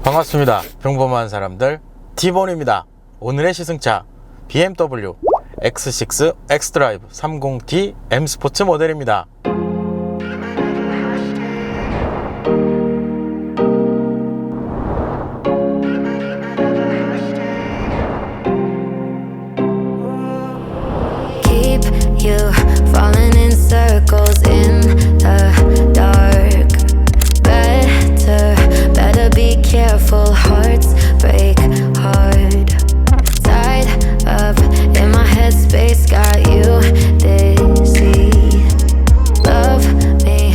반갑습니다. 평범한 사람들 T본입니다. 오늘의 시승차 BMW X6 xDrive 30D M 스포츠 모델입니다. Keep you falling in circles in the dark. Better be careful. Hearts break hard. Tied up in my headspace, got you dizzy. Love me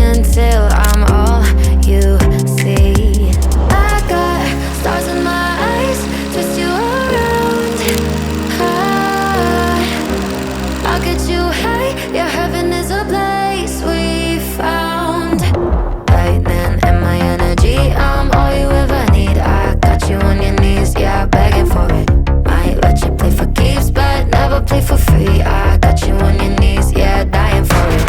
until I'm all you see. I got stars in my eyes, twist you around. I'll get you high, yeah, heaven is a place we found. Lightning in my energy, I'm all you ever need. I got you on your knees, yeah, begging for it. Might let you play for keeps, but never play for free. I got you on your knees, yeah, dying for it.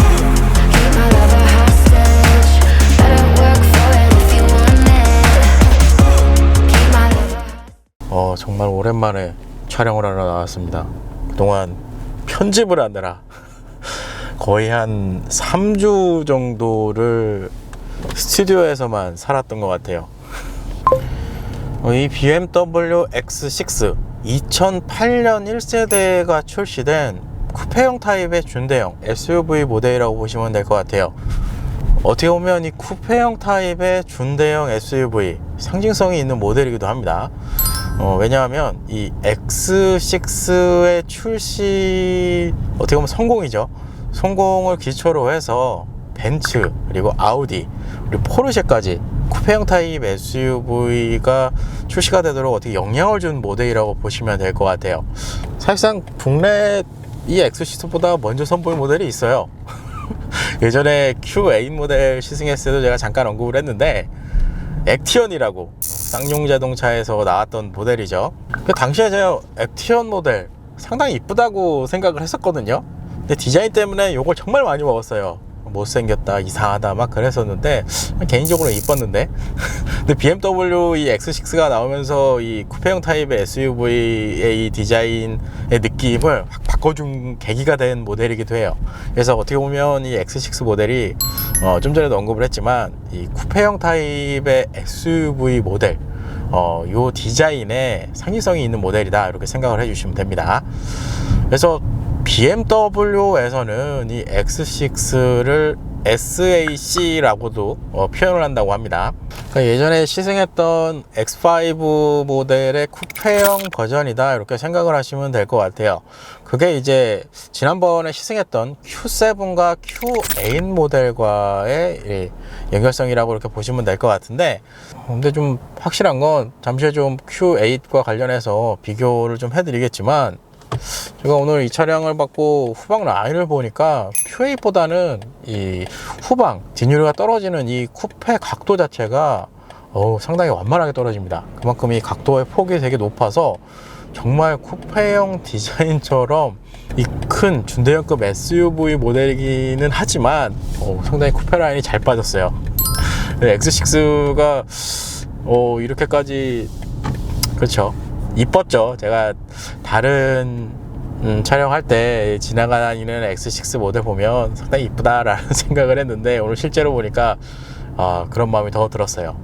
Keep my love a hostage, better work for it if you want it. Keep my love a 정말 오랜만에 촬영을 하러 나왔습니다. 그동안 편집을 하느라 거의 한 3주 정도를 스튜디오에서만 살았던 것 같아요. 이 BMW X6 2008년 1세대가 출시된 쿠페형 타입의 준대형 SUV 모델이라고 보시면 될 것 같아요. 어떻게 보면 이 쿠페형 타입의 준대형 SUV 상징성이 있는 모델이기도 합니다. 왜냐하면 이 X6의 출시 어떻게 보면 성공이죠. 성공을 기초로 해서 벤츠 그리고 아우디 그리고 포르쉐까지 쿠페형 타입 SUV가 출시가 되도록 어떻게 영향을 준 모델이라고 보시면 될 것 같아요. 사실상 국내 이 X6보다 먼저 선보인 모델이 있어요. 예전에 Q8 모델 시승했을 때도 제가 잠깐 언급을 했는데 액티언이라고 쌍용 자동차에서 나왔던 모델이죠. 그 당시에 제가 액티언 모델 상당히 이쁘다고 생각을 했었거든요. 근데 디자인 때문에 욕을 정말 많이 먹었어요. 못생겼다, 이상하다 막 그랬었는데 개인적으로 이뻤는데 근데 BMW 이 X6가 나오면서 이 쿠페형 타입의 SUV의 이 디자인의 느낌을 확 바꿔준 계기가 된 모델이기도 해요. 그래서 어떻게 보면 이 X6 모델이 좀 전에도 언급을 했지만 이 쿠페형 타입의 SUV 모델 요 디자인에 상징성이 있는 모델이다 이렇게 생각을 해주시면 됩니다. 그래서 BMW에서는 이 X6를 SAC라고도 표현을 한다고 합니다. 그러니까 예전에 시승했던 X5 모델의 쿠페형 버전이다 이렇게 생각을 하시면 될 것 같아요. 그게 이제 지난번에 시승했던 Q7과 Q8 모델과의 연결성이라고 이렇게 보시면 될 것 같은데, 근데 좀 확실한 건 잠시 후에 좀 Q8과 관련해서 비교를 좀 해드리겠지만, 제가 오늘 이 차량을 받고 후방 라인을 보니까 Q8보다는 이 후방 뒷유리가 떨어지는 이 쿠페 각도 자체가 상당히 완만하게 떨어집니다. 그만큼 이 각도의 폭이 되게 높아서 정말 쿠페형 디자인처럼 이 큰 준대형급 SUV 모델이기는 하지만 상당히 쿠페 라인이 잘 빠졌어요. X6가 이렇게까지 그렇죠, 이뻤죠. 제가 다른 촬영할 때 지나가다니는 X6 모델 보면 상당히 이쁘다라는 생각을 했는데 오늘 실제로 보니까 그런 마음이 더 들었어요.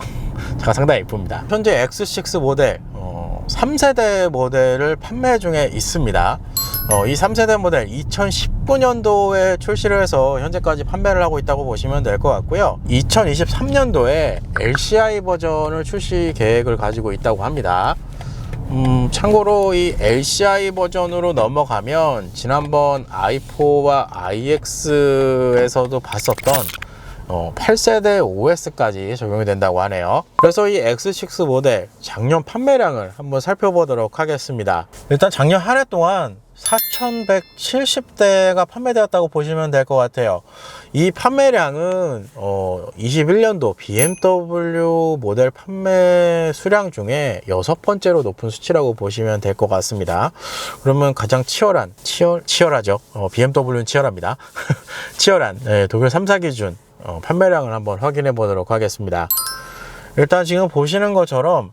제가 상당히 이쁩니다. 현재 X6 모델 3세대 모델을 판매 중에 있습니다. 이 3세대 모델 2019년도에 출시를 해서 현재까지 판매를 하고 있다고 보시면 될 것 같고요. 2023년도에 LCI 버전을 출시 계획을 가지고 있다고 합니다. 참고로 이 LCI 버전으로 넘어가면 지난번 i4와 iX에서도 봤었던 8세대 OS까지 적용이 된다고 하네요. 그래서 이 X6 모델 작년 판매량을 한번 살펴보도록 하겠습니다. 일단 작년 한 해 동안 4,170대가 판매되었다고 보시면 될 것 같아요. 이 판매량은 21년도 BMW 모델 판매 수량 중에 6번째로 높은 수치라고 보시면 될 것 같습니다. 그러면 가장 치열하죠. BMW는 치열합니다. 치열한 독일 3사 기준 판매량을 한번 확인해 보도록 하겠습니다. 일단 지금 보시는 것처럼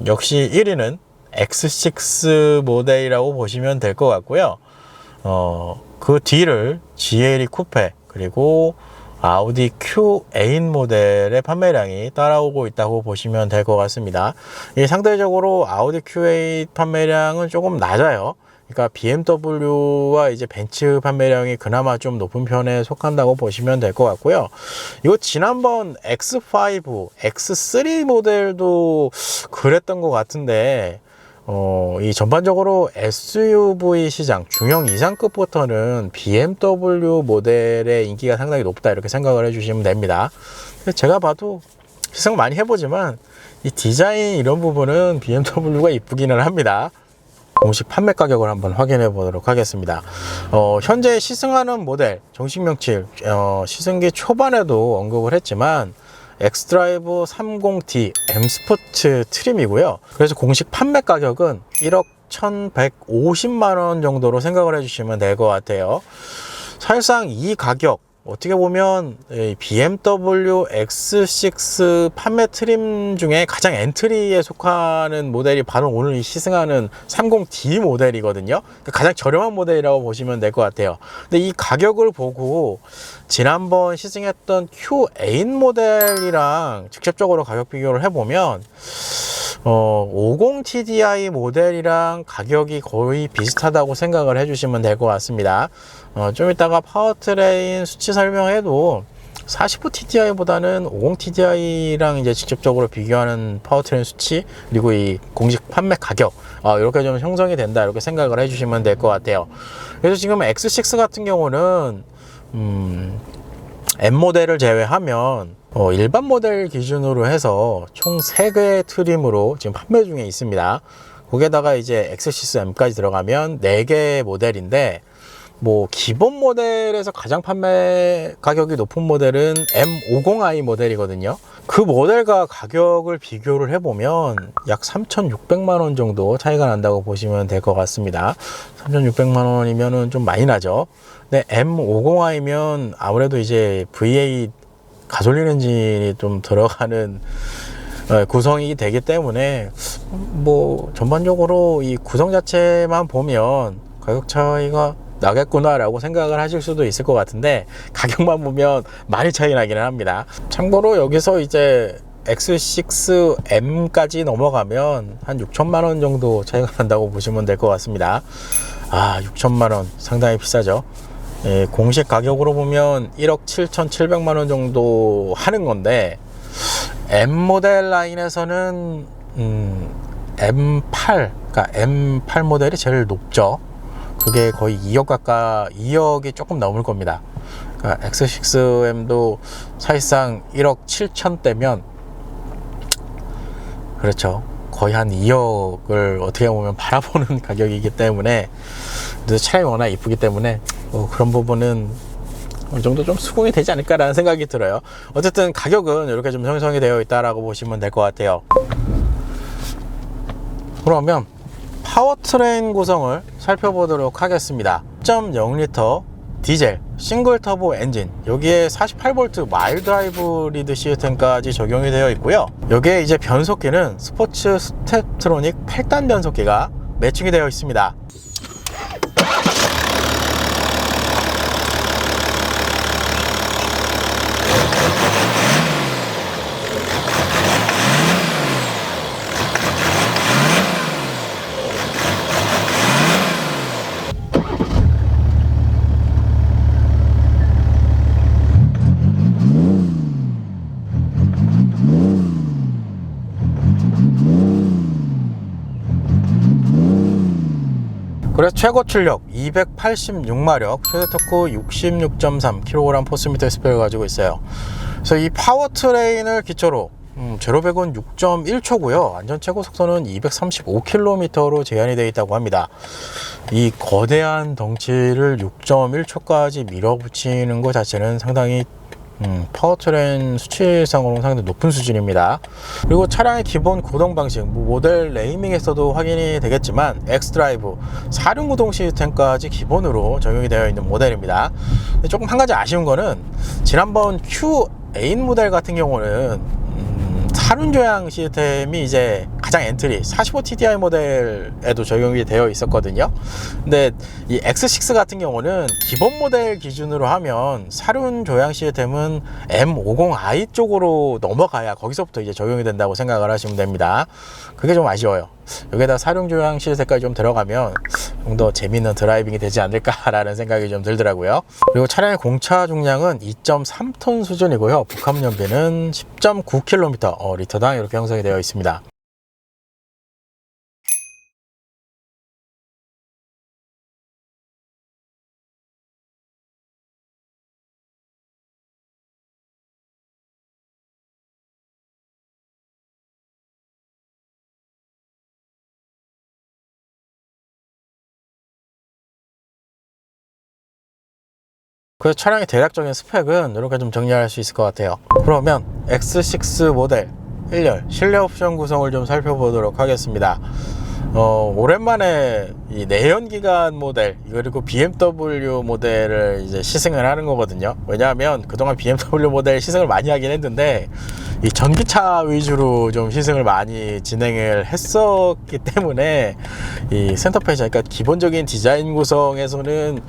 역시 1위는 X6 모델이라고 보시면 될 것 같고요. 그 뒤를 GLE 쿠페 그리고 아우디 Q8 모델의 판매량이 따라오고 있다고 보시면 될 것 같습니다. 상대적으로 아우디 Q8 판매량은 조금 낮아요. 그러니까 BMW와 이제 벤츠 판매량이 그나마 좀 높은 편에 속한다고 보시면 될 것 같고요. 이거 지난번 X5, X3 모델도 그랬던 것 같은데 이 전반적으로 SUV 시장 중형 이상급부터는 BMW 모델의 인기가 상당히 높다 이렇게 생각을 해주시면 됩니다. 제가 봐도 시승 많이 해보지만 이 디자인 이런 부분은 BMW가 이쁘기는 합니다. 공식 판매 가격을 한번 확인해 보도록 하겠습니다. 현재 시승하는 모델 정식 명칭 시승기 초반에도 언급을 했지만 엑스드라이브 30D M 스포츠 트림이고요. 그래서 공식 판매 가격은 1억 1,150만원 정도로 생각을 해주시면 될 것 같아요. 사실상 이 가격 어떻게 보면 BMW X6 판매 트림 중에 가장 엔트리에 속하는 모델이 바로 오늘 시승하는 30D 모델이거든요. 가장 저렴한 모델이라고 보시면 될 것 같아요. 근데 이 가격을 보고 지난번 시승했던 Q8 모델이랑 직접적으로 가격 비교를 해보면 50TDI 모델이랑 가격이 거의 비슷하다고 생각을 해주시면 될 것 같습니다. 좀 이따가 파워트레인 수치 설명해도 49TDI보다는 50TDI랑 이제 직접적으로 비교하는 파워트레인 수치 그리고 이 공식 판매 가격 이렇게 좀 형성이 된다 이렇게 생각을 해주시면 될 것 같아요. 그래서 지금 X6 같은 경우는 M 모델을 제외하면 일반 모델 기준으로 해서 총 3개의 트림으로 지금 판매 중에 있습니다. 거기에다가 이제 X6M까지 들어가면 4개의 모델인데 뭐 기본 모델에서 가장 판매 가격이 높은 모델은 M50i 모델이거든요. 그 모델과 가격을 비교를 해보면 약 3,600만 원 정도 차이가 난다고 보시면 될 것 같습니다. 3,600만 원이면은 좀 많이 나죠. 근데 M50i면 아무래도 이제 V8 가솔린 엔진이 좀 들어가는 구성이 되기 때문에 뭐 전반적으로 이 구성 자체만 보면 가격 차이가 나겠구나 라고 생각을 하실 수도 있을 것 같은데 가격만 보면 많이 차이 나기는 합니다. 참고로 여기서 이제 X6M까지 넘어가면 한 6천만 원 정도 차이가 난다고 보시면 될 것 같습니다. 6천만 원 상당히 비싸죠. 공식 가격으로 보면 1억 7,700만 원 정도 하는 건데 M 모델 라인에서는 M8, 그러니까 M8 모델이 제일 높죠. 그게 거의 2억 가까이 2억이 조금 넘을 겁니다. 그러니까 X6M도 사실상 1억 7천대면 그렇죠. 거의 한 2억을 어떻게 보면 바라보는 가격이기 때문에 차량이 워낙 이쁘기 때문에 그런 부분은 어느 정도 좀 수긍이 되지 않을까라는 생각이 들어요. 어쨌든 가격은 이렇게 좀 형성이 되어 있다라고 보시면 될 것 같아요. 그러면 파워트레인 구성을 살펴보도록 하겠습니다. 1.0L 디젤 싱글 터보 엔진, 여기에 48V 마일드 하이브리드 시스템까지 적용이 되어 있고요. 여기에 이제 변속기는 스포츠 스텝트로닉 8단 변속기가 매칭이 되어 있습니다. 그래서 최고 출력 286마력, 최대 토크 66.3kg 포스미터/스펙을 가지고 있어요. 그래서 이 파워트레인을 기초로 제로백은 6.1초고요. 안전 최고 속도는 235km로 제한이 되어 있다고 합니다. 이 거대한 덩치를 6.1초까지 밀어붙이는 것 자체는 상당히 파워트레인 수치상으로는 상당히 높은 수준입니다. 그리고 차량의 기본 구동 방식, 모델 네이밍에서도 확인이 되겠지만 엑스드라이브 4륜 구동 시스템까지 기본으로 적용이 되어 있는 모델입니다. 조금 한 가지 아쉬운 거는 지난번 Q8 모델 같은 경우는 사륜 조향 시스템이 이제 가장 엔트리 45TDI 모델에도 적용이 되어 있었거든요. 근데 이 X6 같은 경우는 기본 모델 기준으로 하면 사륜 조향 시스템은 M50i 쪽으로 넘어가야 거기서부터 이제 적용이 된다고 생각을 하시면 됩니다. 그게 좀 아쉬워요. 여기에다 사륜 조향 시스템까지 좀 들어가면 좀 더 재미있는 드라이빙이 되지 않을까라는 생각이 좀 들더라고요. 그리고 차량의 공차 중량은 2.3톤 수준이고요. 복합 연비는 10.9km 리터당 이렇게 형성이 되어 있습니다. 그래서 차량의 대략적인 스펙은 이렇게 좀 정리할 수 있을 것 같아요. 그러면 X6 모델 1열 실내 옵션 구성을 좀 살펴보도록 하겠습니다. 오랜만에 이 내연기관 모델 그리고 BMW 모델을 이제 시승을 하는 거거든요. 왜냐하면 그동안 BMW 모델 시승을 많이 하긴 했는데 이 전기차 위주로 좀 시승을 많이 진행을 했었기 때문에 이 센터페이지, 그러니까 기본적인 디자인 구성에서는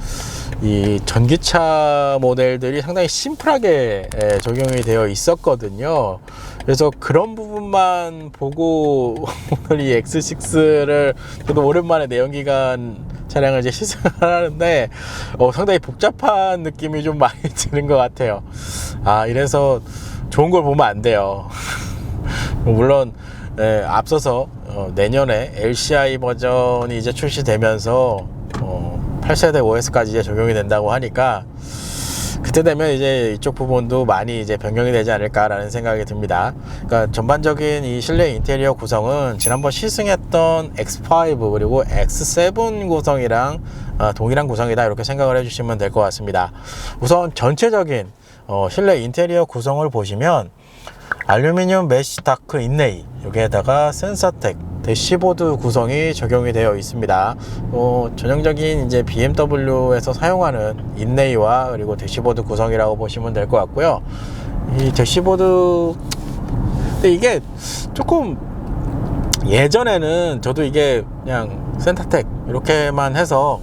이 전기차 모델들이 상당히 심플하게 적용이 되어 있었거든요. 그래서 그런 부분만 보고 오늘 이 X6를 저도 오랜만에 내연기관 차량을 이제 시승을 하는데 상당히 복잡한 느낌이 좀 많이 드는 것 같아요. 이래서 좋은 걸 보면 안 돼요. 물론 앞서서 내년에 LCI 버전이 이제 출시되면서 8세대 OS까지 이제 적용이 된다고 하니까 그때 되면 이제 이쪽 부분도 많이 이제 변경이 되지 않을까라는 생각이 듭니다. 그러니까 전반적인 이 실내 인테리어 구성은 지난번 시승했던 X5 그리고 X7 구성이랑 동일한 구성이다 이렇게 생각을 해주시면 될 것 같습니다. 우선 전체적인 실내 인테리어 구성을 보시면 알루미늄 메쉬 다크 인레이, 여기에다가 센서텍 대시보드 구성이 적용이 되어 있습니다. 전형적인 이제 BMW에서 사용하는 인레이와 그리고 대시보드 구성이라고 보시면 될 것 같고요. 이 대시보드, 근데 이게 조금 예전에는 저도 이게 그냥 센터텍 이렇게만 해서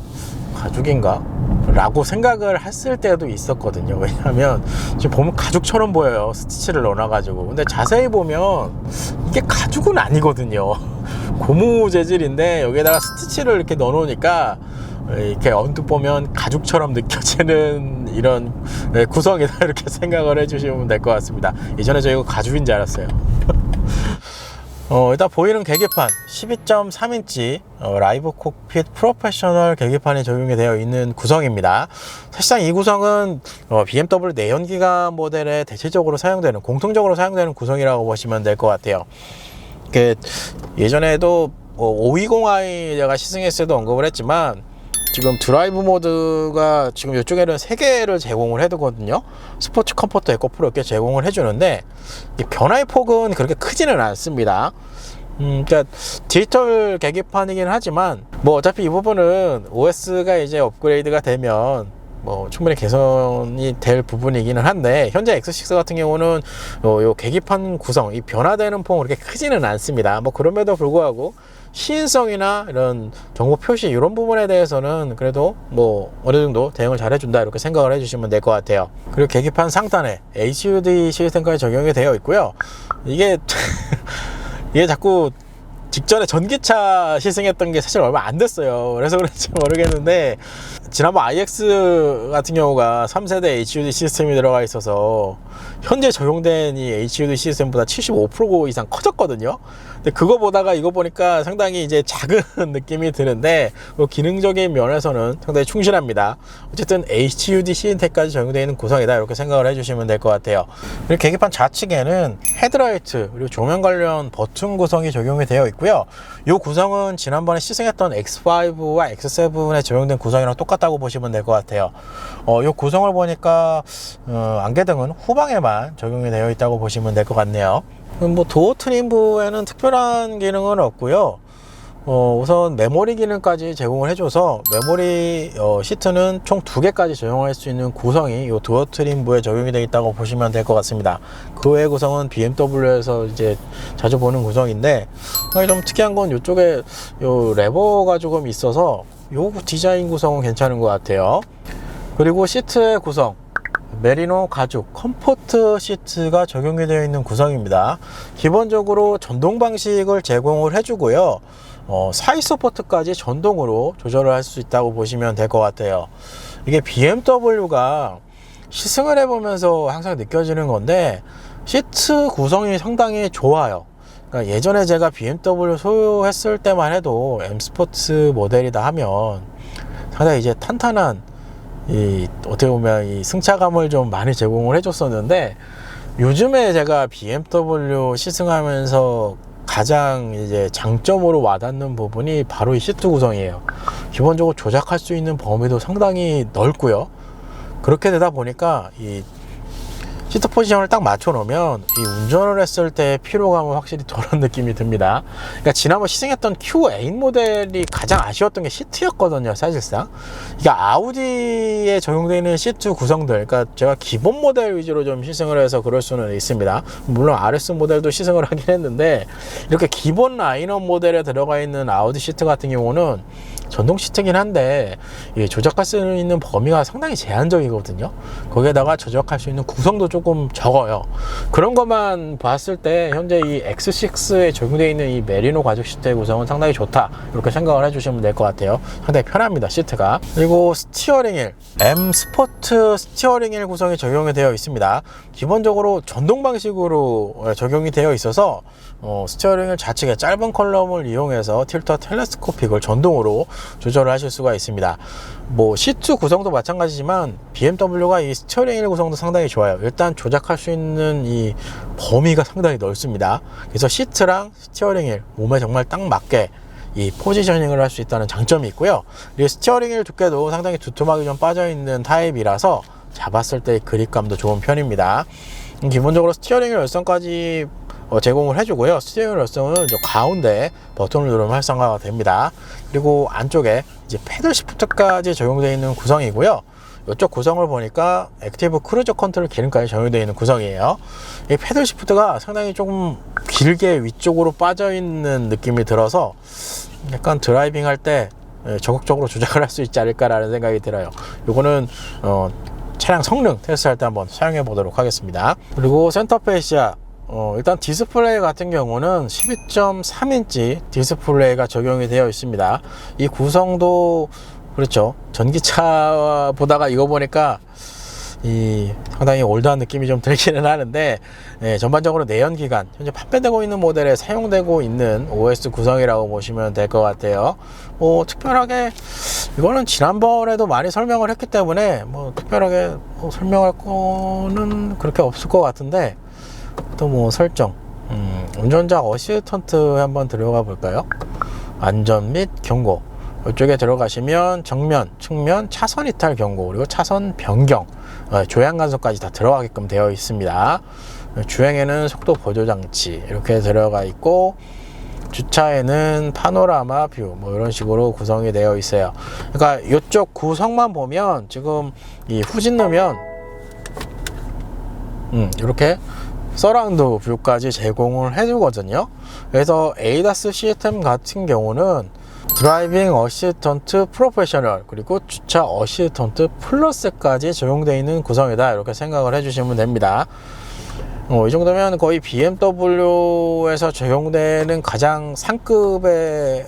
가죽인가? 라고 생각을 했을 때도 있었거든요. 왜냐하면 지금 보면 가죽처럼 보여요. 스티치를 넣어놔가지고. 근데 자세히 보면 이게 가죽은 아니거든요. 고무 재질인데 여기에다가 스티치를 이렇게 넣어놓으니까 이렇게 언뜻 보면 가죽처럼 느껴지는 이런 구성이다 이렇게 생각을 해주시면 될 것 같습니다. 예전에 저 이거 가죽인 줄 알았어요. 일단 보이는 계기판 12.3인치 라이브 콕핏 프로페셔널 계기판이 적용이 되어 있는 구성입니다. 사실상 이 구성은 BMW 내연기관 모델에 대체적으로 사용되는, 공통적으로 사용되는 구성이라고 보시면 될 것 같아요. 예전에도 520i 제가 시승했을 때도 언급을 했지만 지금 드라이브 모드가 지금 이쪽에는 3개를 제공을 해두거든요. 스포츠, 컴포트, 에코, 프로 이렇게 제공을 해주는데 변화의 폭은 그렇게 크지는 않습니다. 그러니까 디지털 계기판이긴 하지만 뭐 어차피 이 부분은 OS가 이제 업그레이드가 되면 뭐 충분히 개선이 될 부분이기는 한데 현재 X6 같은 경우는 요 계기판 구성, 이 변화되는 폭은 그렇게 크지는 않습니다. 뭐 그럼에도 불구하고 시인성이나 이런 정보 표시 이런 부분에 대해서는 그래도 뭐 어느 정도 대응을 잘 해준다 이렇게 생각을 해주시면 될 것 같아요. 그리고 계기판 상단에 HUD 시스템까지 적용이 되어 있고요. 이게 이게 자꾸 직전에 전기차 시승했던 게 사실 얼마 안 됐어요. 그래서 그런지 모르겠는데 지난번 iX 같은 경우가 3세대 HUD 시스템이 들어가 있어서 현재 적용된 이 HUD 시스템보다 75% 이상 커졌거든요. 근데 그거 보다가 이거 보니까 상당히 이제 작은 느낌이 드는데 뭐 기능적인 면에서는 상당히 충실합니다. 어쨌든 HUD 시스템까지 적용되어 있는 구성이다 이렇게 생각을 해주시면 될 것 같아요. 그리고 계기판 좌측에는 헤드라이트 그리고 조명 관련 버튼 구성이 적용이 되어 있고요. 이 구성은 지난번에 시승했던 X5와 X7에 적용된 구성이랑 똑같다고 보시면 될 것 같아요. 이 구성을 보니까 안개등은 후방에만 적용이 되어 있다고 보시면 될 것 같네요. 뭐 도어 트림부에는 특별한 기능은 없고요. 우선 메모리 기능까지 제공을 해줘서 메모리 시트는 총 2개까지 적용할 수 있는 구성이 이 두어 트림부에 적용이 되어 있다고 보시면 될 것 같습니다. 그 외의 구성은 BMW에서 이제 자주 보는 구성인데, 좀 특이한 건 이쪽에 요 레버가 조금 있어서 요 디자인 구성은 괜찮은 것 같아요. 그리고 시트의 구성, 메리노 가죽 컴포트 시트가 적용이 되어 있는 구성입니다. 기본적으로 전동 방식을 제공을 해주고요. 사이드 서포트까지 전동으로 조절을 할 수 있다고 보시면 될 것 같아요. 이게 BMW가 시승을 해보면서 항상 느껴지는 건데, 시트 구성이 상당히 좋아요. 그러니까 예전에 제가 BMW 소유했을 때만 해도 M 스포츠 모델이다 하면 상당히 이제 탄탄한, 어떻게 보면 이 승차감을 좀 많이 제공을 해줬었는데, 요즘에 제가 BMW 시승하면서 가장 이제 장점으로 와닿는 부분이 바로 이 시트 구성이에요. 기본적으로 조작할 수 있는 범위도 상당히 넓고요. 그렇게 되다 보니까 이 시트 포지션을 딱 맞춰 놓으면 이 운전을 했을 때 피로감은 확실히 덜한 느낌이 듭니다. 그러니까 지난번 시승했던 Q8 모델이 가장 아쉬웠던 게 시트였거든요, 사실상. 이게 아우디에 적용되어 있는 시트 구성들, 그러니까 제가 기본 모델 위주로 좀 시승을 해서 그럴 수는 있습니다. 물론 RS 모델도 시승을 하긴 했는데, 이렇게 기본 라인업 모델에 들어가 있는 아우디 시트 같은 경우는 전동 시트긴 한데 조작할 수 있는 범위가 상당히 제한적이거든요. 거기에다가 조작할 수 있는 구성도 조금 적어요. 그런 것만 봤을 때 현재 이 X6에 적용되어 있는 이 메리노 가죽 시트의 구성은 상당히 좋다, 이렇게 생각을 해주시면 될 것 같아요. 상당히 편합니다, 시트가. 그리고 스티어링 휠, M 스포트 스티어링 휠 구성이 적용이 되어 있습니다. 기본적으로 전동 방식으로 적용이 되어 있어서 스티어링 휠 좌측에 짧은 컬럼을 이용해서 틸터 텔레스코픽을 전동으로 조절을 하실 수가 있습니다. 시트 구성도 마찬가지지만 BMW가 이 스티어링 휠 구성도 상당히 좋아요. 일단 조작할 수 있는 이 범위가 상당히 넓습니다. 그래서 시트랑 스티어링 휠 몸에 정말 딱 맞게 이 포지셔닝을 할 수 있다는 장점이 있고요. 그리고 스티어링 휠 두께도 상당히 두툼하게 좀 빠져 있는 타입이라서 잡았을 때 그립감도 좋은 편입니다. 기본적으로 스티어링 휠 열선까지 제공을 해주고요. 스티어링 열선은 저 가운데 버튼을 누르면 활성화가 됩니다. 그리고 안쪽에 이제 패들 시프트까지 적용되어 있는 구성이고요. 이쪽 구성을 보니까 액티브 크루즈 컨트롤 기능까지 적용되어 있는 구성이에요. 이 패들 시프트가 상당히 조금 길게 위쪽으로 빠져 있는 느낌이 들어서 약간 드라이빙 할 때 적극적으로 조작을 할 수 있지 않을까라는 생각이 들어요. 이거는 차량 성능 테스트할 때 한번 사용해 보도록 하겠습니다. 그리고 센터 페이시아, 일단 디스플레이 같은 경우는 12.3인치 디스플레이가 적용이 되어 있습니다. 이 구성도 그렇죠, 전기차 보다가 이거 보니까 상당히 올드한 느낌이 좀 들기는 하는데, 전반적으로 내연기관, 현재 판매되고 있는 모델에 사용되고 있는 OS 구성이라고 보시면 될 것 같아요. 특별하게 이거는 지난번에도 많이 설명을 했기 때문에 특별하게 설명할 거는 그렇게 없을 것 같은데, 또 설정, 운전자 어시스턴트 한번 들어가 볼까요? 안전 및 경고, 이쪽에 들어가시면 정면, 측면, 차선 이탈 경고, 그리고 차선 변경, 조향 간섭까지 다 들어가게끔 되어 있습니다. 주행에는 속도 보조 장치 이렇게 들어가 있고, 주차에는 파노라마 뷰 이런 식으로 구성이 되어 있어요. 그러니까 이쪽 구성만 보면 지금 이 후진 넣으면 이렇게 서라운드 뷰까지 제공을 해주거든요. 그래서 에이다스 시스템 같은 경우는 드라이빙 어시스턴트 프로페셔널, 그리고 주차 어시스턴트 플러스까지 적용되어 있는 구성이다, 이렇게 생각을 해주시면 됩니다. 이 정도면 거의 BMW에서 적용되는 가장 상급의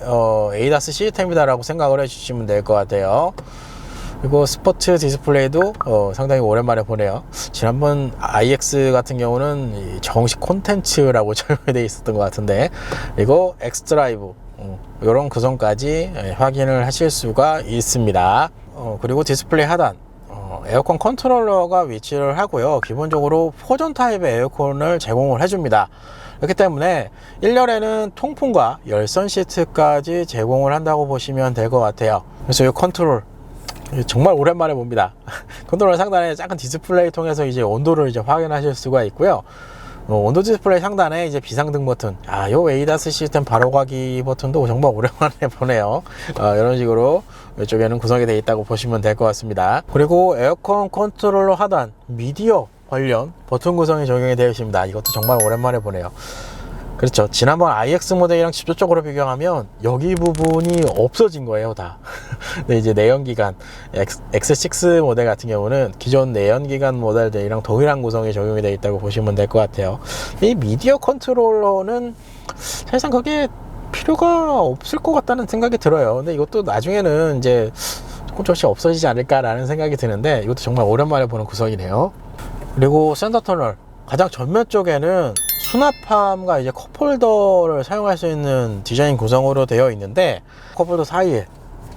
에이다스 시스템이다 라고 생각을 해주시면 될 것 같아요. 그리고 스포츠 디스플레이도 상당히 오랜만에 보네요. 지난번 iX 같은 경우는 정식 콘텐츠라고 적용이 되어 있었던 것 같은데, 그리고 엑스드라이브 이런 구성까지 확인을 하실 수가 있습니다. 그리고 디스플레이 하단, 에어컨 컨트롤러가 위치를 하고요. 기본적으로 포전 타입의 에어컨을 제공을 해줍니다. 그렇기 때문에 1열에는 통풍과 열선 시트까지 제공을 한다고 보시면 될 것 같아요. 그래서 이 컨트롤 정말 오랜만에 봅니다. 컨트롤 상단에 작은 디스플레이 통해서 이제 온도를 이제 확인하실 수가 있고요. 온도 디스플레이 상단에 이제 비상등 버튼, 요 ADAS 시스템 바로가기 버튼도 정말 오랜만에 보네요. 이런 식으로 이쪽에는 구성이 되어 있다고 보시면 될 것 같습니다. 그리고 에어컨 컨트롤러 하단 미디어 관련 버튼 구성이 적용이 되어 있습니다. 이것도 정말 오랜만에 보네요. 그렇죠. 지난번 IX 모델이랑 직접적으로 비교하면 여기 부분이 없어진 거예요, 다. 근데 이제 내연기관 X6 모델 같은 경우는 기존 내연기관 모델들이랑 동일한 구성이 적용이 되어 있다고 보시면 될 것 같아요. 이 미디어 컨트롤러는 사실상 그게 필요가 없을 것 같다는 생각이 들어요. 근데 이것도 나중에는 이제 조금씩 없어지지 않을까라는 생각이 드는데, 이것도 정말 오랜만에 보는 구성이네요. 그리고 센터 터널 가장 전면 쪽에는 수납함과 이제 컵홀더를 사용할 수 있는 디자인 구성으로 되어 있는데, 컵홀더 사이에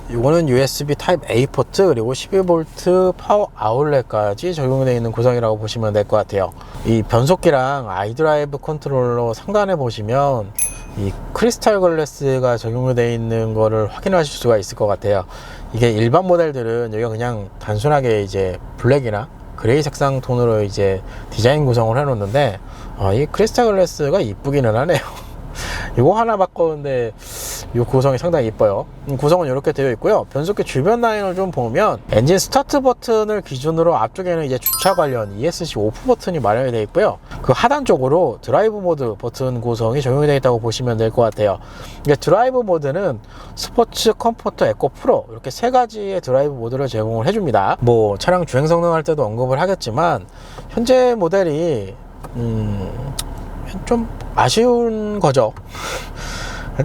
이거는 USB 타입 A 포트 그리고 12V 파워 아울렛까지 적용되어 있는 구성이라고 보시면 될 것 같아요. 이 변속기랑 아이드라이브 컨트롤러 상단에 보시면 이 크리스탈 글래스가 적용되어 있는 거를 확인하실 수가 있을 것 같아요. 이게 일반 모델들은 여기가 그냥 단순하게 이제 블랙이나 그레이 색상 톤으로 이제 디자인 구성을 해 놓는데, 이 크리스탈 글래스가 이쁘기는 하네요. 이거 하나 바꿨는데 이 구성이 상당히 이뻐요. 구성은 이렇게 되어 있고요. 변속기 주변 라인을 좀 보면 엔진 스타트 버튼을 기준으로 앞쪽에는 이제 주차 관련 ESC 오프 버튼이 마련이 되어 있고요. 그 하단 쪽으로 드라이브 모드 버튼 구성이 적용이 되어 있다고 보시면 될 것 같아요. 이게 드라이브 모드는 스포츠, 컴포트, 에코, 프로 이렇게 세 가지의 드라이브 모드를 제공을 해줍니다. 뭐 차량 주행 성능 할 때도 언급을 하겠지만, 현재 모델이 좀 아쉬운 거죠.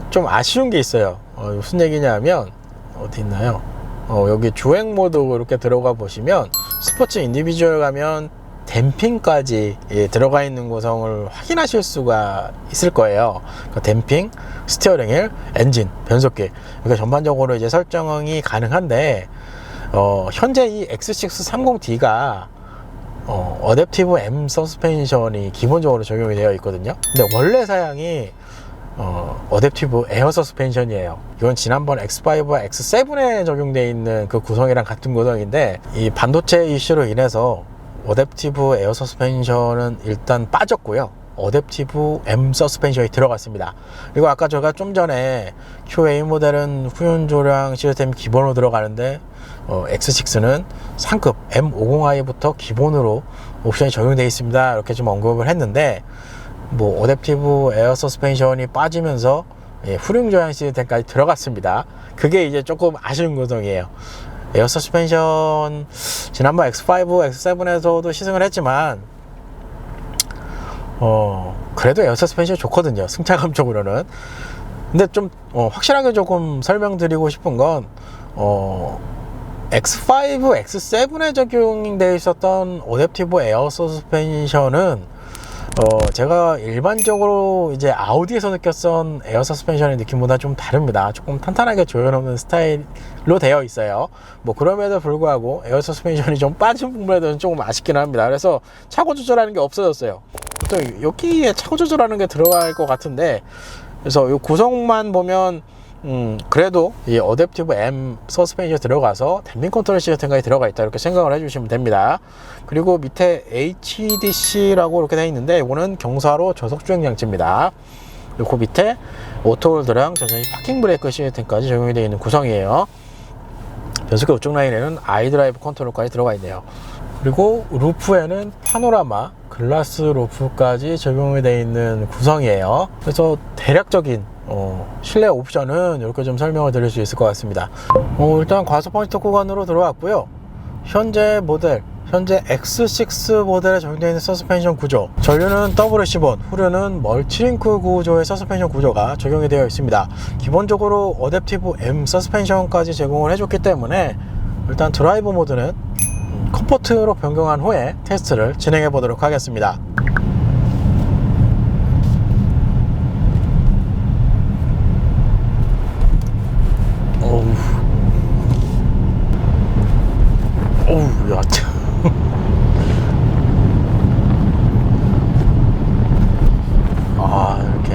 좀 아쉬운 게 있어요. 무슨 얘기냐면, 어디 있나요? 여기 주행 모드 이렇게 들어가 보시면 스포츠 인디비주얼 가면 댐핑까지 들어가 있는 구성을 확인하실 수가 있을 거예요. 그러니까 댐핑, 스티어링 휠, 엔진, 변속기, 그러니까 전반적으로 이제 설정이 가능한데, 현재 이 X630D가 어댑티브 M 서스펜션이 기본적으로 적용이 되어 있거든요. 근데 원래 사양이 어댑티브 에어 서스펜션이에요. 이건 지난번 X5와 X7에 적용되어 있는 그 구성이랑 같은 구성인데, 이 반도체 이슈로 인해서 어댑티브 에어 서스펜션은 일단 빠졌고요. 어댑티브 M 서스펜션이 들어갔습니다. 그리고 아까 제가 좀 전에 QA 모델은 후륜 조량 시스템이 기본으로 들어가는데, X6는 상급 M50i부터 기본으로 옵션이 적용되어 있습니다, 이렇게 좀 언급을 했는데, 뭐 어댑티브 에어 서스펜션이 빠지면서 후륜 조향 시스템까지 들어갔습니다. 그게 이제 조금 아쉬운 구성이에요. 에어 서스펜션 지난번 X5, X7에서도 시승을 했지만 그래도 에어 서스펜션이 좋거든요, 승차감 쪽으로는. 근데 좀 확실하게 조금 설명드리고 싶은 건, X5, X7에 적용되어 있었던 어댑티브 에어 서스펜션은 제가 일반적으로 이제 아우디에서 느꼈던 에어 서스펜션의 느낌보다 좀 다릅니다. 조금 탄탄하게 조여놓는 스타일로 되어 있어요. 뭐 그럼에도 불구하고 에어 서스펜션이 좀 빠진 부분에 대해서는 조금 아쉽긴 합니다. 그래서 차고 조절하는 게 없어졌어요. 또 여기에 차고 조절하는 게 들어갈 것 같은데, 그래서 이 구성만 보면 그래도 이 어댑티브 M 서스펜션이 들어가서 댐핑 컨트롤 시스템까지 들어가 있다, 이렇게 생각을 해주시면 됩니다. 그리고 밑에 HDC라고 이렇게 되어 있는데, 이거는 경사로 저속 주행 장치입니다. 그 밑에 오토홀드랑 전자식 파킹 브레이크 시스템까지 적용이 되어 있는 구성이에요. 변속기 우측 라인에는 아이드라이브 컨트롤까지 들어가 있네요. 그리고 루프에는 파노라마 글라스 루프까지 적용이 되어 있는 구성이에요. 그래서 대략적인 실내 옵션은 이렇게 좀 설명을 드릴 수 있을 것 같습니다. 일단 과속 포인트 구간으로 들어왔고요. 현재 X6 모델에 적용되어 있는 서스펜션 구조, 전류는 WC1, 후륜은 멀티링크 구조의 서스펜션 구조가 적용이 되어 있습니다. 기본적으로 어댑티브 M 서스펜션까지 제공을 해줬기 때문에 일단 드라이브 모드는 컴포트로 변경한 후에 테스트를 진행해 보도록 하겠습니다. 어우, 야, 참. 이렇게.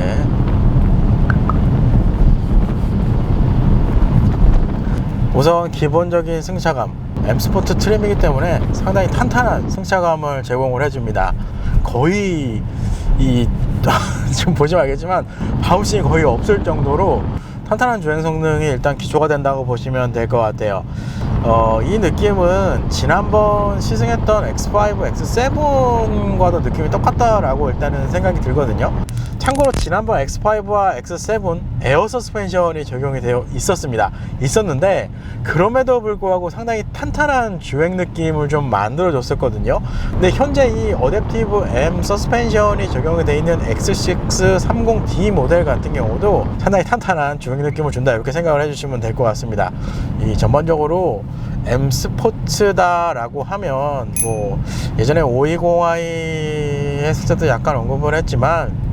우선 기본적인 승차감, M 스포트 트림이기 때문에 상당히 탄탄한 승차감을 제공을 해줍니다. 거의 지금 보시면 알겠지만 바운싱이 거의 없을 정도로 탄탄한 주행 성능이 일단 기초가 된다고 보시면 될 것 같아요. 이 느낌은 지난번 시승했던 X5, X7과도 느낌이 똑같다라고 일단은 생각이 들거든요. 참고로 지난번 X5와 X7 에어 서스펜션이 적용이 되어 있었는데 그럼에도 불구하고 상당히 탄탄한 주행 느낌을 좀 만들어 줬었거든요. 근데 현재 이 어댑티브 M 서스펜션이 적용이 되어 있는 X630D 모델 같은 경우도 상당히 탄탄한 주행 느낌을 준다, 이렇게 생각을 해주시면 될 것 같습니다. 이 전반적으로 M 스포츠다 라고 하면 뭐 예전에 520i 했을 때도 약간 언급을 했지만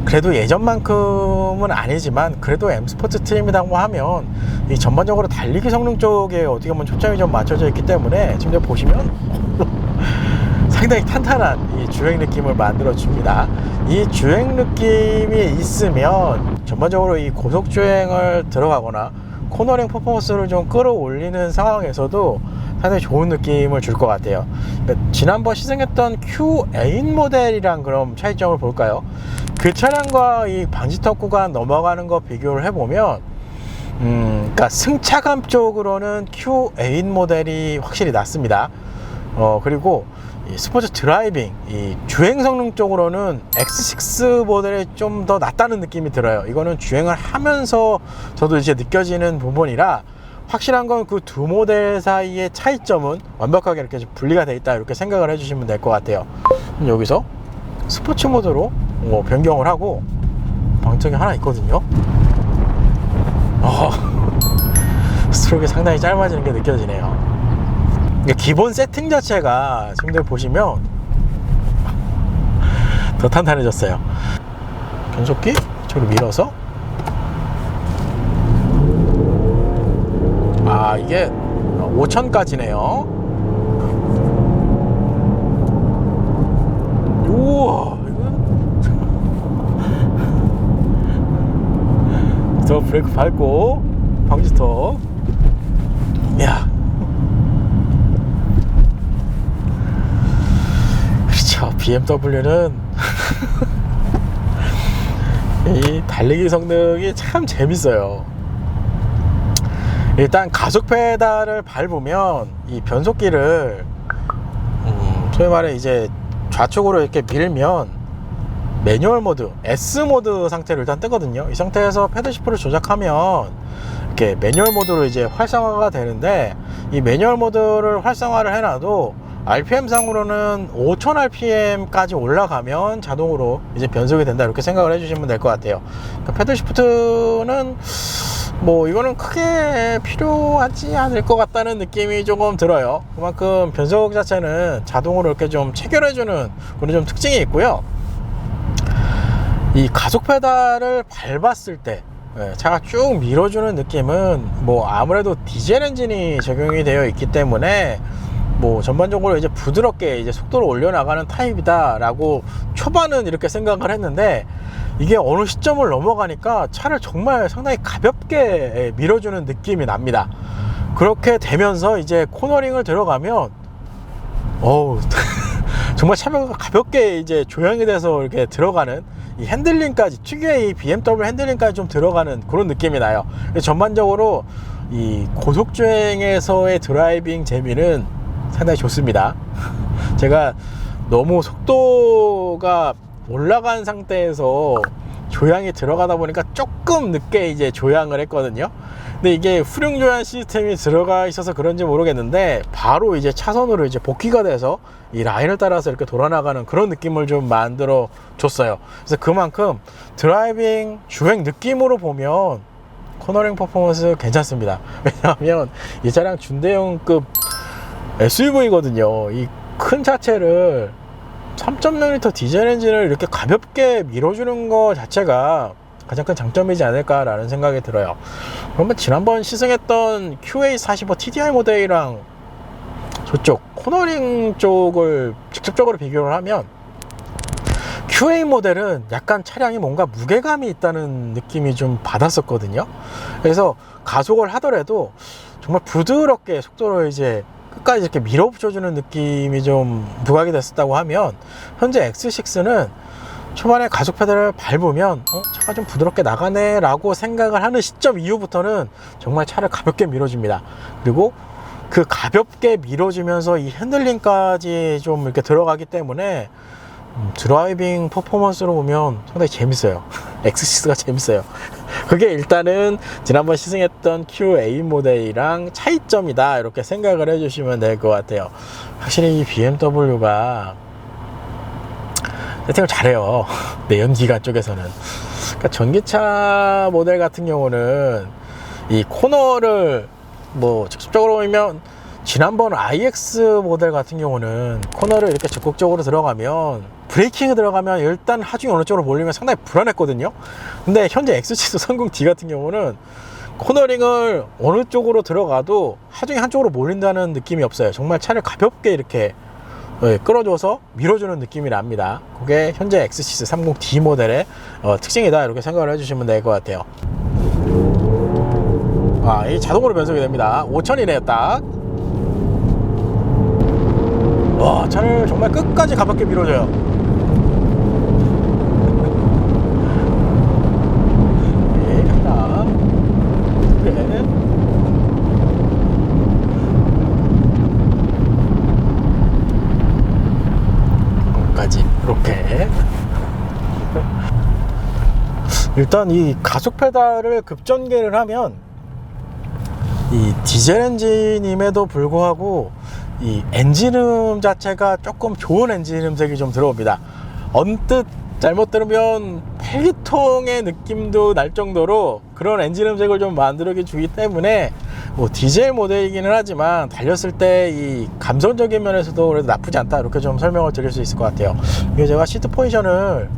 그래도 예전만큼은 아니지만 그래도 M 스포츠 트림이라고 하면 이 전반적으로 달리기 성능 쪽에 어떻게 보면 초점이 좀 맞춰져 있기 때문에 지금 보시면 상당히 탄탄한 이 주행 느낌을 만들어 줍니다. 이 주행 느낌이 있으면 전반적으로 이 고속 주행을 들어가거나 코너링 퍼포먼스를 좀 끌어올리는 상황에서도 상당히 좋은 느낌을 줄 것 같아요. 그러니까 지난번 시승했던 Q8 모델이랑 그럼 차이점을 볼까요? 그 차량과 이 방지턱 구간 넘어가는 거 비교를 해보면 그러니까 승차감 쪽으로는 Q8 모델이 확실히 낫습니다. 그리고 이 스포츠 드라이빙, 이 주행 성능 쪽으로는 X6 모델이 좀 더 낫다는 느낌이 들어요. 이거는 주행을 하면서 저도 이제 느껴지는 부분이라 확실한 건 그 두 모델 사이의 차이점은 완벽하게 이렇게 분리가 되어 있다, 이렇게 생각을 해주시면 될 것 같아요. 여기서 스포츠 모드로 변경을 하고 방청이 하나 있거든요. 스트로크가 상당히 짧아지는 게 느껴지네요. 기본 세팅 자체가 지금 보시면 더 탄탄해졌어요. 변속기 저로 밀어서 이게 5000까지네요 우와, 저 브레이크 밟고 방지턱, 야, 그렇죠. BMW는 이 달리기 성능이 참 재밌어요. 일단 가속 페달을 밟으면 이 변속기를 소위 말해 이제 좌측으로 이렇게 밀면 매뉴얼 모드, S 모드 상태로 일단 뜨거든요. 이 상태에서 패드 시프트를 조작하면 이렇게 매뉴얼 모드로 이제 활성화가 되는데, 이 매뉴얼 모드를 활성화를 해놔도 RPM 상으로는 5000 RPM까지 올라가면 자동으로 이제 변속이 된다, 이렇게 생각을 해주시면 될 것 같아요. 그러니까 패드 시프트는 뭐 이거는 크게 필요하지 않을 것 같다는 느낌이 조금 들어요. 그만큼 변속 자체는 자동으로 이렇게 좀 체결해주는 그런 좀 특징이 있고요. 이 가속 페달을 밟았을 때 차가 쭉 밀어주는 느낌은 뭐 아무래도 디젤 엔진이 적용이 되어 있기 때문에 뭐 전반적으로 이제 부드럽게 이제 속도를 올려나가는 타입이다 라고 초반은 이렇게 생각을 했는데, 이게 어느 시점을 넘어가니까 차를 정말 상당히 가볍게 밀어주는 느낌이 납니다. 그렇게 되면서 이제 코너링을 들어가면 정말 차가 가볍게 이제 조향이 돼서 이렇게 들어가는 이 핸들링까지, 특유의 이 BMW 핸들링까지 좀 들어가는 그런 느낌이 나요. 전반적으로 이 고속주행에서의 드라이빙 재미는 상당히 좋습니다. 제가 너무 속도가 올라간 상태에서 조향이 들어가다 보니까 조금 늦게 이제 조향을 했거든요. 근데 이게 후륜 조향 시스템이 들어가 있어서 그런지 모르겠는데 바로 이제 차선으로 이제 복귀가 돼서 이 라인을 따라서 이렇게 돌아나가는 그런 느낌을 좀 만들어 줬어요. 그래서 그만큼 드라이빙 주행 느낌으로 보면 코너링 퍼포먼스 괜찮습니다. 왜냐하면 이 차량 준대형급 SUV거든요. 이 큰 차체를 3.0L 디젤 엔진을 이렇게 가볍게 밀어주는 것 자체가 가장 큰 장점이지 않을까라는 생각이 들어요. 그러면 지난번 시승했던 QA45 TDI 모델이랑 저쪽 코너링 쪽을 직접적으로 비교를 하면 QA 모델은 약간 차량이 뭔가 무게감이 있다는 느낌이 좀 받았었거든요. 그래서 가속을 하더라도 정말 부드럽게 속도를 이제 끝까지 이렇게 밀어붙여주는 느낌이 좀 부각이 됐었다고 하면, 현재 X6는 초반에 가속 페달을 밟으면 차가 좀 부드럽게 나가네 라고 생각을 하는 시점 이후부터는 정말 차를 가볍게 밀어줍니다. 그리고 그 가볍게 밀어주면서 이 핸들링까지 좀 이렇게 들어가기 때문에 드라이빙 퍼포먼스로 보면 상당히 재밌어요. X6가 재밌어요. 그게 일단은 지난번 시승했던 QA 모델이랑 차이점이다 이렇게 생각을 해주시면 될 것 같아요. 확실히 이 BMW가 세팅을 잘해요. 내연기관 쪽에서는. 그러니까 전기차 모델 같은 경우는 이 코너를 뭐 직접적으로 보면 지난번 iX 모델 같은 경우는 코너를 이렇게 적극적으로 들어가면 브레이킹이 들어가면 일단 하중이 어느 쪽으로 몰리면 상당히 불안했거든요. 근데 현재 X630D 같은 경우는 코너링을 어느 쪽으로 들어가도 하중이 한쪽으로 몰린다는 느낌이 없어요. 정말 차를 가볍게 이렇게 끌어줘서 밀어주는 느낌이 납니다. 그게 현재 X630D 모델의 특징이다 이렇게 생각을 해주시면 될 것 같아요. 이 자동으로 변속이 됩니다. 5000이네요 딱. 와, 차를 정말 끝까지 가볍게 밀어줘요. 네, 간다. 그래. 까지 이렇게. 일단 이 가속 페달을 급전개를 하면 이 디젤 엔진임에도 불구하고 이 엔진음 자체가 조금 좋은 엔진음색이 좀 들어옵니다. 언뜻 잘못 들으면 폐기통의 느낌도 날 정도로 그런 엔진음색을 좀 만들어 주기 때문에 뭐 디젤 모델이기는 하지만 달렸을 때 이 감성적인 면에서도 그래도 나쁘지 않다 이렇게 좀 설명을 드릴 수 있을 것 같아요. 이게 제가 시트 포지션을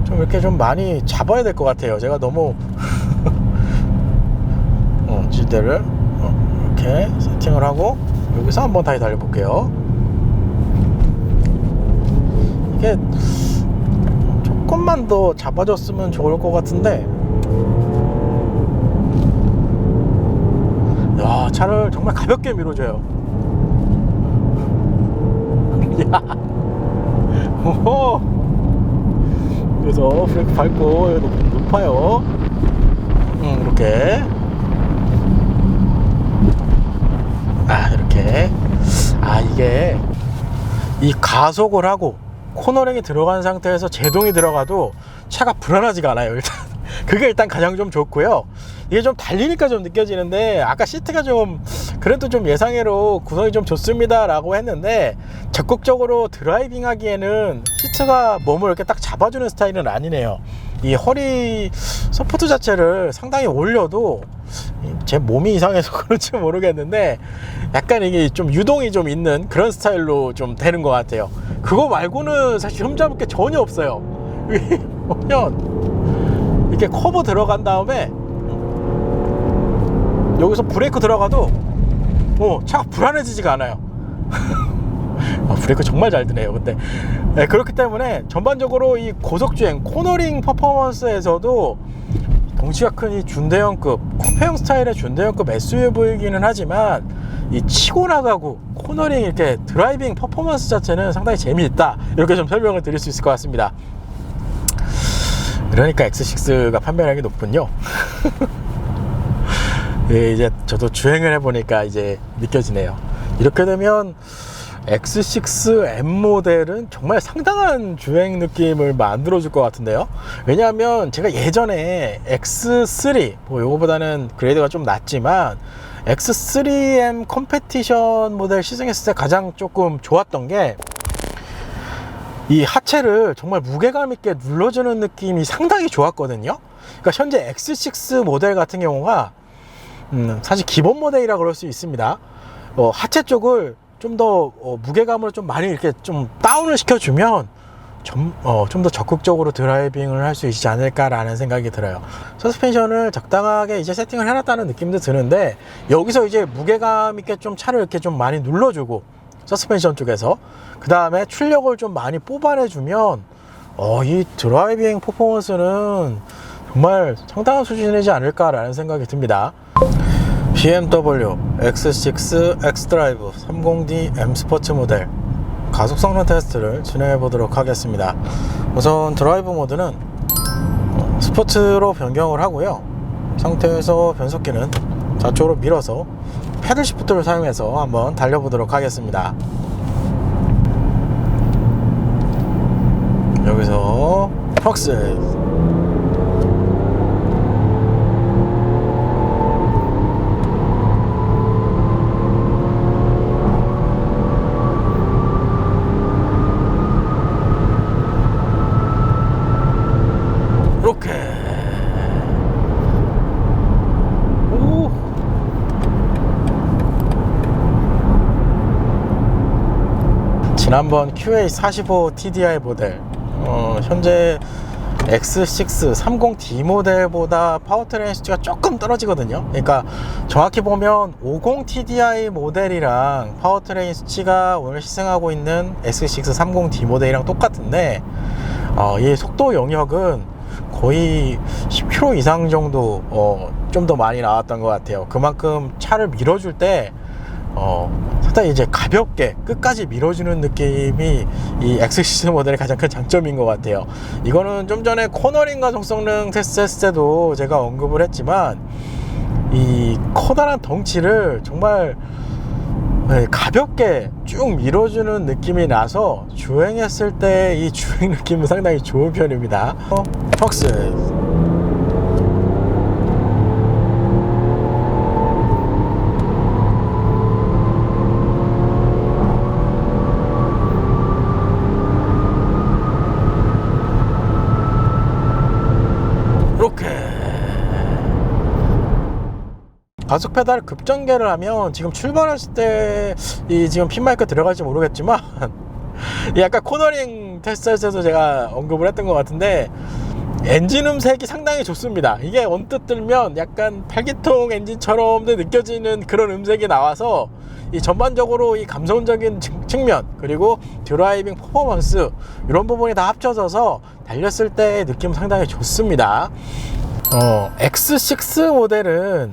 좀 이렇게 좀 많이 잡아야 될 것 같아요. 제가 너무 지대를 이렇게 세팅을 하고 여기서 한번 다시 달려볼게요. 이게 조금만 더 잡아줬으면 좋을 것 같은데, 야, 차를 정말 가볍게 밀어줘요. 야, 그래서 브레이크 밟고 높아요. 이렇게. 이렇게. 이게 이 가속을 하고 코너링이 들어간 상태에서 제동이 들어가도 차가 불안하지가 않아요. 일단 그게 일단 가장 좀 좋고요. 이게 좀 달리니까 좀 느껴지는데, 아까 시트가 좀 그래도 좀 예상외로 구성이 좀 좋습니다 라고 했는데, 적극적으로 드라이빙 하기에는 시트가 몸을 이렇게 딱 잡아주는 스타일은 아니네요. 이 허리 서포트 자체를 상당히 올려도 제 몸이 이상해서 그런지 모르겠는데 약간 이게 좀 유동이 좀 있는 그런 스타일로 좀 되는 것 같아요. 그거 말고는 사실 흠잡을 게 전혀 없어요. 보면 이렇게 커브 들어간 다음에 여기서 브레이크 들어가도 차가 불안해지지가 않아요. 브레이크 정말 잘 드네요. 근데 그렇기 때문에 전반적으로 이 고속주행 코너링 퍼포먼스에서도 덩치가 큰 이 준대형급 쿠페형 스타일의 준대형급 SUV이기는 하지만 이 치고 나가고 코너링 이렇게 드라이빙 퍼포먼스 자체는 상당히 재미있다 이렇게 좀 설명을 드릴 수 있을 것 같습니다. 그러니까 X6가 판매량이 높군요. 이제 저도 주행을 해보니까 이제 느껴지네요. 이렇게 되면 X6M 모델은 정말 상당한 주행 느낌을 만들어줄 것 같은데요. 왜냐하면 제가 예전에 X3, 뭐 요거보다는 그레이드가 좀 낮지만 X3M 컴페티션 모델 시승했을 때 가장 조금 좋았던 게 이 하체를 정말 무게감 있게 눌러주는 느낌이 상당히 좋았거든요. 그러니까 현재 X6 모델 같은 경우가 사실 기본 모델이라 그럴 수 있습니다. 하체 쪽을 좀 더 무게감을 좀 많이 이렇게 좀 다운을 시켜주면 좀 더 적극적으로 드라이빙을 할 수 있지 않을까라는 생각이 들어요. 서스펜션을 적당하게 이제 세팅을 해놨다는 느낌도 드는데, 여기서 이제 무게감 있게 좀 차를 이렇게 좀 많이 눌러주고 서스펜션 쪽에서 그 다음에 출력을 좀 많이 뽑아내주면 이 드라이빙 퍼포먼스는 정말 상당한 수준이지 않을까라는 생각이 듭니다. BMW X6 xDrive 30D M 스포츠 모델 가속 성능 테스트를 진행해 보도록 하겠습니다. 우선 드라이브 모드는 스포츠로 변경을 하고요. 상태에서 변속기는 좌측으로 밀어서 패들 시프트를 사용해서 한번 달려보도록 하겠습니다. 여기서 퍽스 이렇게 오. 지난번 QA45 TDI 모델 현재 X6 30D 모델보다 파워트레인 수치가 조금 떨어지거든요. 그러니까 정확히 보면 50 TDI 모델이랑 파워트레인 수치가 오늘 시승하고 있는 X6 30D 모델이랑 똑같은데 이 속도 영역은 거의 10km 이상 정도 좀 더 많이 나왔던 것 같아요. 그만큼 차를 밀어줄 때 상당히 이제 가볍게 끝까지 밀어주는 느낌이 이 X6 모델의 가장 큰 장점인 것 같아요. 이거는 좀 전에 코너링 가속 성능 테스트 했을 때도 제가 언급을 했지만 이 커다란 덩치를 정말 가볍게 쭉 밀어주는 느낌이 나서 주행했을 때 이 주행 느낌은 상당히 좋은 편입니다. 퍽스 이렇게 가속 페달 급전개를 하면 지금 출발했을 때 이 지금 핀마이크 들어갈지 모르겠지만 약간 코너링 테스트할 때도 제가 언급을 했던 것 같은데 엔진 음색이 상당히 좋습니다. 이게 언뜻 들면 약간 8기통 엔진처럼도 느껴지는 그런 음색이 나와서 이 전반적으로 이 감성적인 측면 그리고 드라이빙 퍼포먼스 이런 부분이 다 합쳐져서 달렸을 때의 느낌 상당히 좋습니다. X6 모델은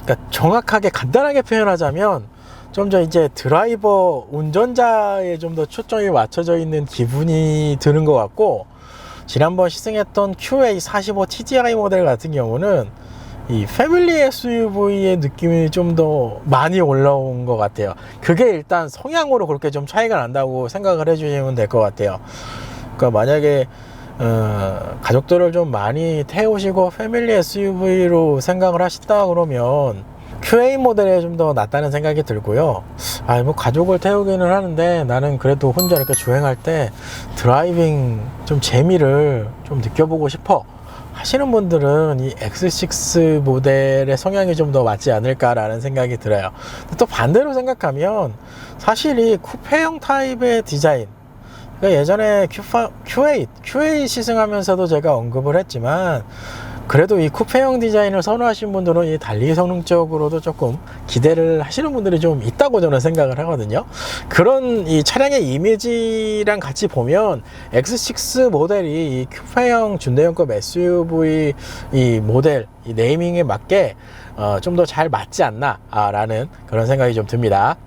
그러니까 정확하게 간단하게 표현하자면 좀 더 이제 드라이버 운전자에 좀 더 초점이 맞춰져 있는 기분이 드는 것 같고, 지난번 시승했던 QA45 TDI 모델 같은 경우는 이 패밀리 SUV의 느낌이 좀 더 많이 올라온 것 같아요. 그게 일단 성향으로 그렇게 좀 차이가 난다고 생각을 해주시면 될 것 같아요. 그러니까 만약에 가족들을 좀 많이 태우시고 패밀리 SUV로 생각을 하신다 그러면 QA 모델에 좀 더 낫다는 생각이 들고요. 뭐 가족을 태우기는 하는데 나는 그래도 혼자 이렇게 주행할 때 드라이빙 좀 재미를 좀 느껴보고 싶어 하시는 분들은 이 X6 모델의 성향이 좀 더 맞지 않을까라는 생각이 들어요. 또 반대로 생각하면 사실 이 쿠페형 타입의 디자인, 그러니까 예전에 QA 시승하면서도 제가 언급을 했지만 그래도 이 쿠페형 디자인을 선호하시는 분들은 이 달리기 성능적으로도 조금 기대를 하시는 분들이 좀 있다고 저는 생각을 하거든요. 그런 이 차량의 이미지랑 같이 보면 X6 모델이 이 쿠페형 준대형급 SUV 이 모델 이 네이밍에 맞게 좀 더 잘 맞지 않나 라는 그런 생각이 좀 듭니다.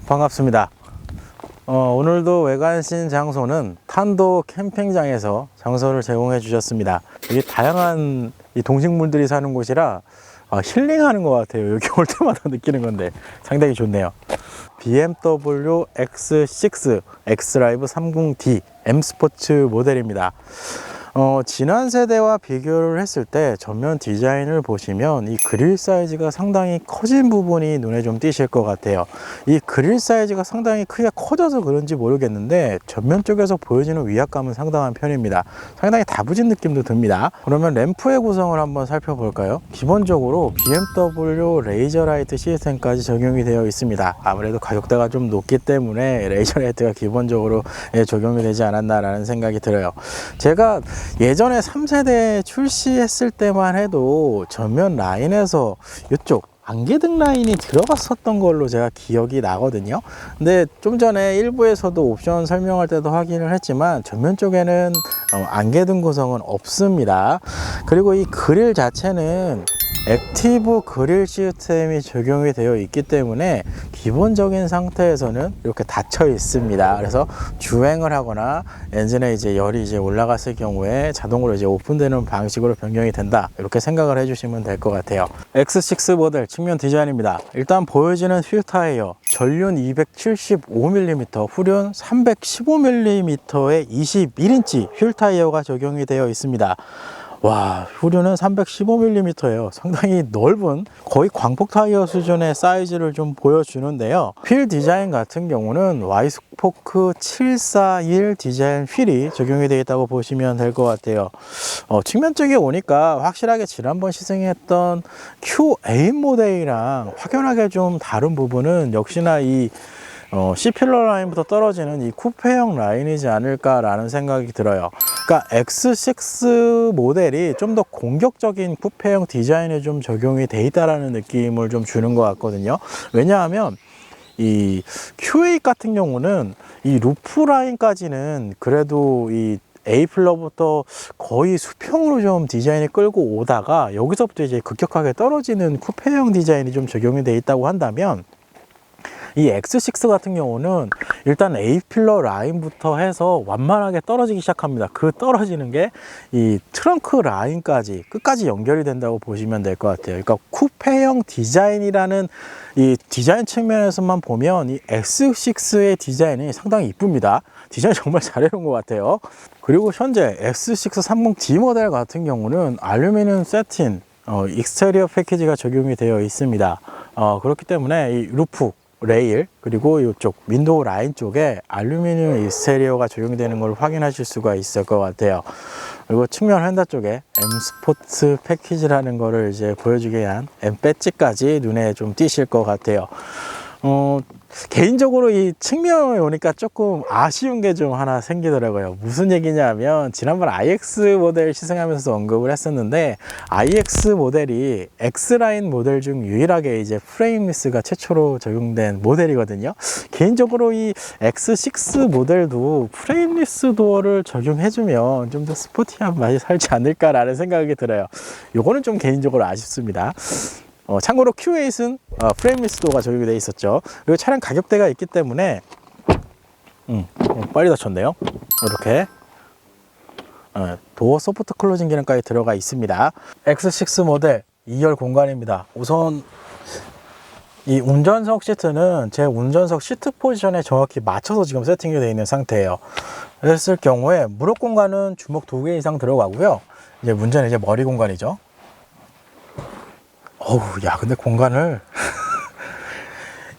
반갑습니다. 오늘도 외관신 장소는 탄도 캠핑장에서 장소를 제공해 주셨습니다. 이게 다양한 이 동식물들이 사는 곳이라 힐링하는 것 같아요. 여기 올 때마다 느끼는 건데 상당히 좋네요. BMW X6 X라이브 30D M 스포츠 모델입니다. 지난 세대와 비교를 했을 때 전면 디자인을 보시면 이 그릴 사이즈가 상당히 커진 부분이 눈에 좀 띄실 것 같아요. 이 그릴 사이즈가 상당히 크게 커져서 그런지 모르겠는데 전면 쪽에서 보여지는 위압감은 상당한 편입니다. 상당히 다부진 느낌도 듭니다. 그러면 램프의 구성을 한번 살펴볼까요? 기본적으로 BMW 레이저 라이트 시스템까지 적용이 되어 있습니다. 아무래도 가격대가 좀 높기 때문에 레이저 라이트가 기본적으로 적용이 되지 않았나라는 생각이 들어요. 제가 예전에 3세대 출시했을 때만 해도 전면 라인에서 이쪽 안개등 라인이 들어갔었던 걸로 제가 기억이 나거든요. 근데 좀 전에 일부에서도 옵션 설명할 때도 확인을 했지만 전면 쪽에는 안개등 구성은 없습니다. 그리고 이 그릴 자체는 액티브 그릴 시스템이 적용이 되어 있기 때문에 기본적인 상태에서는 이렇게 닫혀 있습니다. 그래서 주행을 하거나 엔진에 이제 열이 이제 올라갔을 경우에 자동으로 이제 오픈되는 방식으로 변경이 된다, 이렇게 생각을 해주시면 될 것 같아요. X6 모델 측면 디자인입니다. 일단 보여지는 휠 타이어 전륜 275mm, 후륜 315mm의 21인치 휠 타이어가 적용이 되어 있습니다. 와, 후륜은 315mm예요. 상당히 넓은, 거의 광폭 타이어 수준의 사이즈를 좀 보여주는데요. 휠 디자인 같은 경우는 와이스포크 741 디자인 휠이 적용이 되어 있다고 보시면 될 것 같아요. 측면 쪽에 오니까 확실하게 지난번 시승했던 Q8 모델이랑 확연하게 좀 다른 부분은 역시나 이 C필러 라인부터 떨어지는 이 쿠페형 라인이지 않을까라는 생각이 들어요. 그러니까 X6 모델이 좀 더 공격적인 쿠페형 디자인에 좀 적용이 돼 있다라는 느낌을 좀 주는 것 같거든요. 왜냐하면 이 Q8 같은 경우는 이 루프 라인까지는 그래도 이 A필러부터 거의 수평으로 좀 디자인이 끌고 오다가 여기서부터 이제 급격하게 떨어지는 쿠페형 디자인이 좀 적용이 돼 있다고 한다면, 이 X6 같은 경우는 일단 A필러 라인부터 해서 완만하게 떨어지기 시작합니다. 그 떨어지는 게 이 트렁크 라인까지 끝까지 연결이 된다고 보시면 될 것 같아요. 그러니까 쿠페형 디자인이라는 이 디자인 측면에서만 보면 이 X6의 디자인이 상당히 이쁩니다. 디자인 정말 잘 해놓은 것 같아요. 그리고 현재 X630D 모델 같은 경우는 알루미늄 세틴 익스테리어 패키지가 적용이 되어 있습니다. 그렇기 때문에 이 루프 레일 그리고 이쪽 윈도우 라인 쪽에 알루미늄 익스테리어가 적용되는 걸 확인하실 수가 있을 것 같아요. 그리고 측면 휀다 쪽에 M 스포츠 패키지라는 거를 이제 보여주기 위한 M 배지까지 눈에 좀 띄실 것 같아요. 개인적으로 이 측면에 오니까 조금 아쉬운 게 좀 하나 생기더라고요. 무슨 얘기냐면 지난번 iX 모델 시승하면서 언급을 했었는데, iX 모델이 X라인 모델 중 유일하게 이제 프레임리스가 최초로 적용된 모델이거든요. 개인적으로 이 X6 모델도 프레임리스 도어를 적용해주면 좀 더 스포티한 맛이 살지 않을까라는 생각이 들어요. 요거는 좀 개인적으로 아쉽습니다. 참고로 Q8은 프레임리스 도어가 적용이 되어 있었죠. 그리고 차량 가격대가 있기 때문에 빨리 닫혔네요. 이렇게 도어 소프트 클로징 기능까지 들어가 있습니다. X6 모델 2열 공간입니다. 우선 이 운전석 시트는 제 운전석 시트 포지션에 정확히 맞춰서 지금 세팅이 되어 있는 상태예요. 그랬을 경우에 무릎 공간은 주먹 2개 이상 들어가고요. 이제 문제는 이제 머리 공간이죠. 어우, 야, 근데 공간을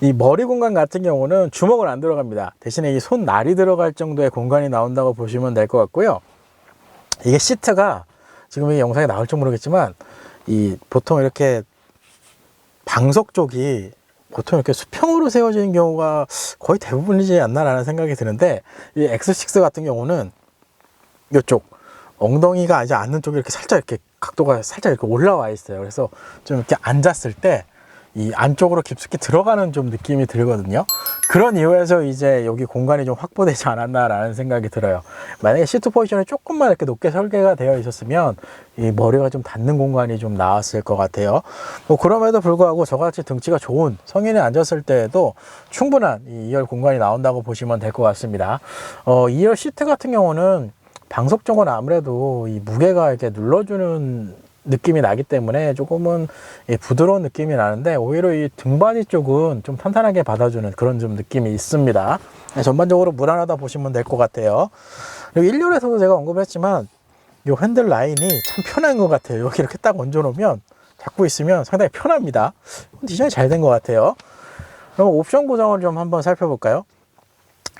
이 머리 공간 같은 경우는 주먹은 안 들어갑니다. 대신에 이 손날이 들어갈 정도의 공간이 나온다고 보시면 될 것 같고요. 이게 시트가 지금 이 영상에 나올지 모르겠지만 이 보통 이렇게 방석 쪽이 보통 이렇게 수평으로 세워지는 경우가 거의 대부분이지 않나라는 생각이 드는데, 이 X6 같은 경우는 이쪽 엉덩이가 이제 앉는 쪽에 이렇게 살짝 이렇게 각도가 살짝 이렇게 올라와 있어요. 그래서 좀 이렇게 앉았을 때 이 안쪽으로 깊숙이 들어가는 좀 느낌이 들거든요. 그런 이유에서 이제 여기 공간이 좀 확보되지 않았나라는 생각이 들어요. 만약에 시트 포지션이 조금만 이렇게 높게 설계가 되어 있었으면 이 머리가 좀 닿는 공간이 좀 나왔을 것 같아요. 뭐 그럼에도 불구하고 저같이 등치가 좋은 성인이 앉았을 때에도 충분한 이 2열 공간이 나온다고 보시면 될 것 같습니다. 2열 시트 같은 경우는 방석 쪽은 아무래도 이 무게가 이렇게 눌러주는 느낌이 나기 때문에 조금은 부드러운 느낌이 나는데, 오히려 이 등받이 쪽은 좀 탄탄하게 받아주는 그런 좀 느낌이 있습니다. 전반적으로 무난하다 보시면 될 것 같아요. 그리고 1열에서도 제가 언급했지만 이 핸들 라인이 참 편한 것 같아요. 여기 이렇게 딱 얹어 놓으면 잡고 있으면 상당히 편합니다. 디자인이 잘 된 것 같아요. 그럼 옵션 구성을 좀 한번 살펴볼까요?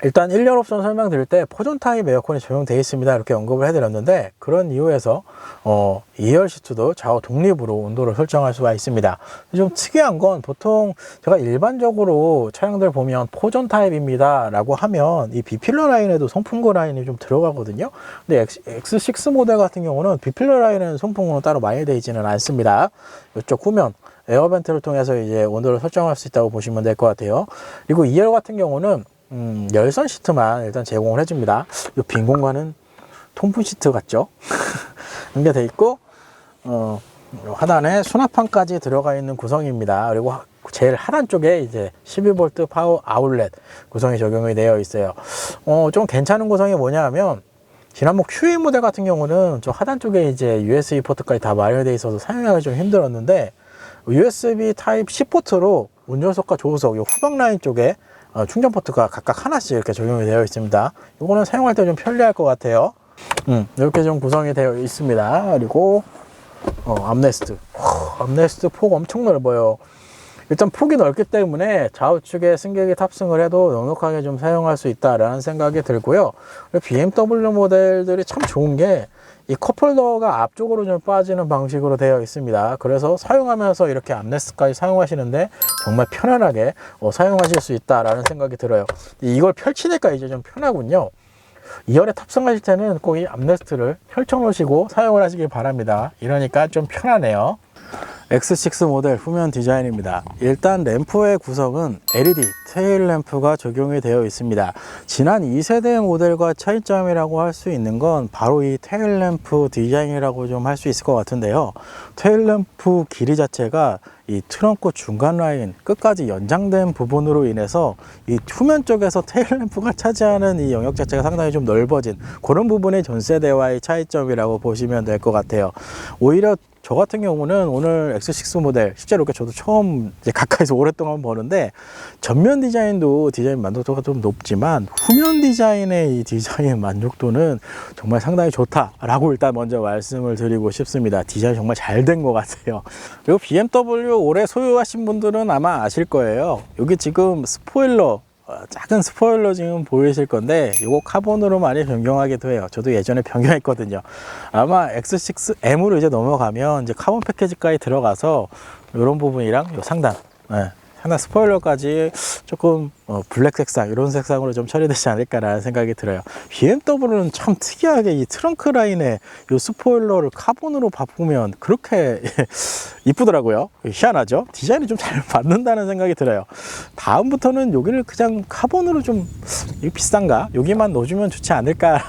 일단 1열 옵션 설명드릴 때 포존 타입 에어컨이 적용되어 있습니다 이렇게 언급을 해드렸는데, 그런 이유에서 2열 시트도 좌우 독립으로 온도를 설정할 수가 있습니다. 좀 특이한 건, 보통 제가 일반적으로 차량들 보면 포존 타입입니다 라고 하면 이 B필러 라인에도 송풍구 라인이 좀 들어가거든요. 근데 X6 모델 같은 경우는 B필러 라인에는 송풍구는 따로 많이 되어 있지는 않습니다. 이쪽 후면 에어벤트를 통해서 이제 온도를 설정할 수 있다고 보시면 될 것 같아요. 그리고 2열 같은 경우는 열선 시트만 일단 제공을 해줍니다. 이 빈 공간은 통풍 시트 같죠? 연결되어 있고, 하단에 수납판까지 들어가 있는 구성입니다. 그리고 제일 하단 쪽에 이제 12V 파워 아울렛 구성이 적용이 되어 있어요. 좀 괜찮은 구성이 뭐냐 하면, 지난번 QE 모델 같은 경우는 저 하단 쪽에 이제 USB 포트까지 다 마련되어 있어서 사용하기 좀 힘들었는데, USB 타입 C 포트로 운전석과 조수석, 이 후방 라인 쪽에 충전 포트가 각각 하나씩 이렇게 적용이 되어 있습니다. 이거는 사용할 때 좀 편리할 것 같아요. 이렇게 좀 구성이 되어 있습니다. 그리고 암레스트 폭 엄청 넓어요. 일단 폭이 넓기 때문에 좌우측에 승객이 탑승을 해도 넉넉하게 좀 사용할 수 있다라는 생각이 들고요. BMW 모델들이 참 좋은 게 이 컵홀더가 앞쪽으로 좀 빠지는 방식으로 되어 있습니다. 그래서 사용하면서 이렇게 암레스트까지 사용하시는데 정말 편안하게 사용하실 수 있다라는 생각이 들어요. 이걸 펼치니까 이제 좀 편하군요. 2열에 탑승하실 때는 꼭 이 암레스트를 펼쳐 놓으시고 사용을 하시길 바랍니다. 이러니까 좀 편하네요. X6 모델 후면 디자인입니다. 일단 램프의 구성은 LED 테일 램프가 적용이 되어 있습니다. 지난 2세대 모델과 차이점이라고 할 수 있는 건 바로 이 테일 램프 디자인이라고 좀 할 수 있을 것 같은데요. 테일 램프 길이 자체가 이 트렁크 중간 라인 끝까지 연장된 부분으로 인해서 이 후면 쪽에서 테일 램프가 차지하는 이 영역 자체가 상당히 좀 넓어진 그런 부분이 전 세대와의 차이점이라고 보시면 될 것 같아요. 오히려 저 같은 경우는 오늘 X6 모델 실제로 이렇게 저도 처음 이제 가까이서 오랫동안 보는데, 전면 디자인도 디자인 만족도가 좀 높지만 후면 디자인의 이 디자인 만족도는 정말 상당히 좋다라고 일단 먼저 말씀을 드리고 싶습니다. 디자인 정말 잘 된 것 같아요. 그리고 BMW 올해 소유하신 분들은 아마 아실 거예요. 여기 지금 스포일러, 작은 스포일러 지금 보이실 건데 이거 카본으로 많이 변경하기도 해요. 저도 예전에 변경했거든요. 아마 X6M으로 이제 넘어가면 이제 카본 패키지까지 들어가서 이런 부분이랑 요 상단, 상단 스포일러까지 조금 블랙 색상, 이런 색상으로 좀 처리되지 않을까라는 생각이 들어요. BMW는 참 특이하게 이 트렁크 라인에 이 스포일러를 카본으로 바꾸면 그렇게 이쁘더라고요. 희한하죠? 디자인이 좀 잘 맞는다는 생각이 들어요. 다음부터는 여기를 그냥 카본으로 좀, 이거 비싼가? 여기만 넣어주면 좋지 않을까?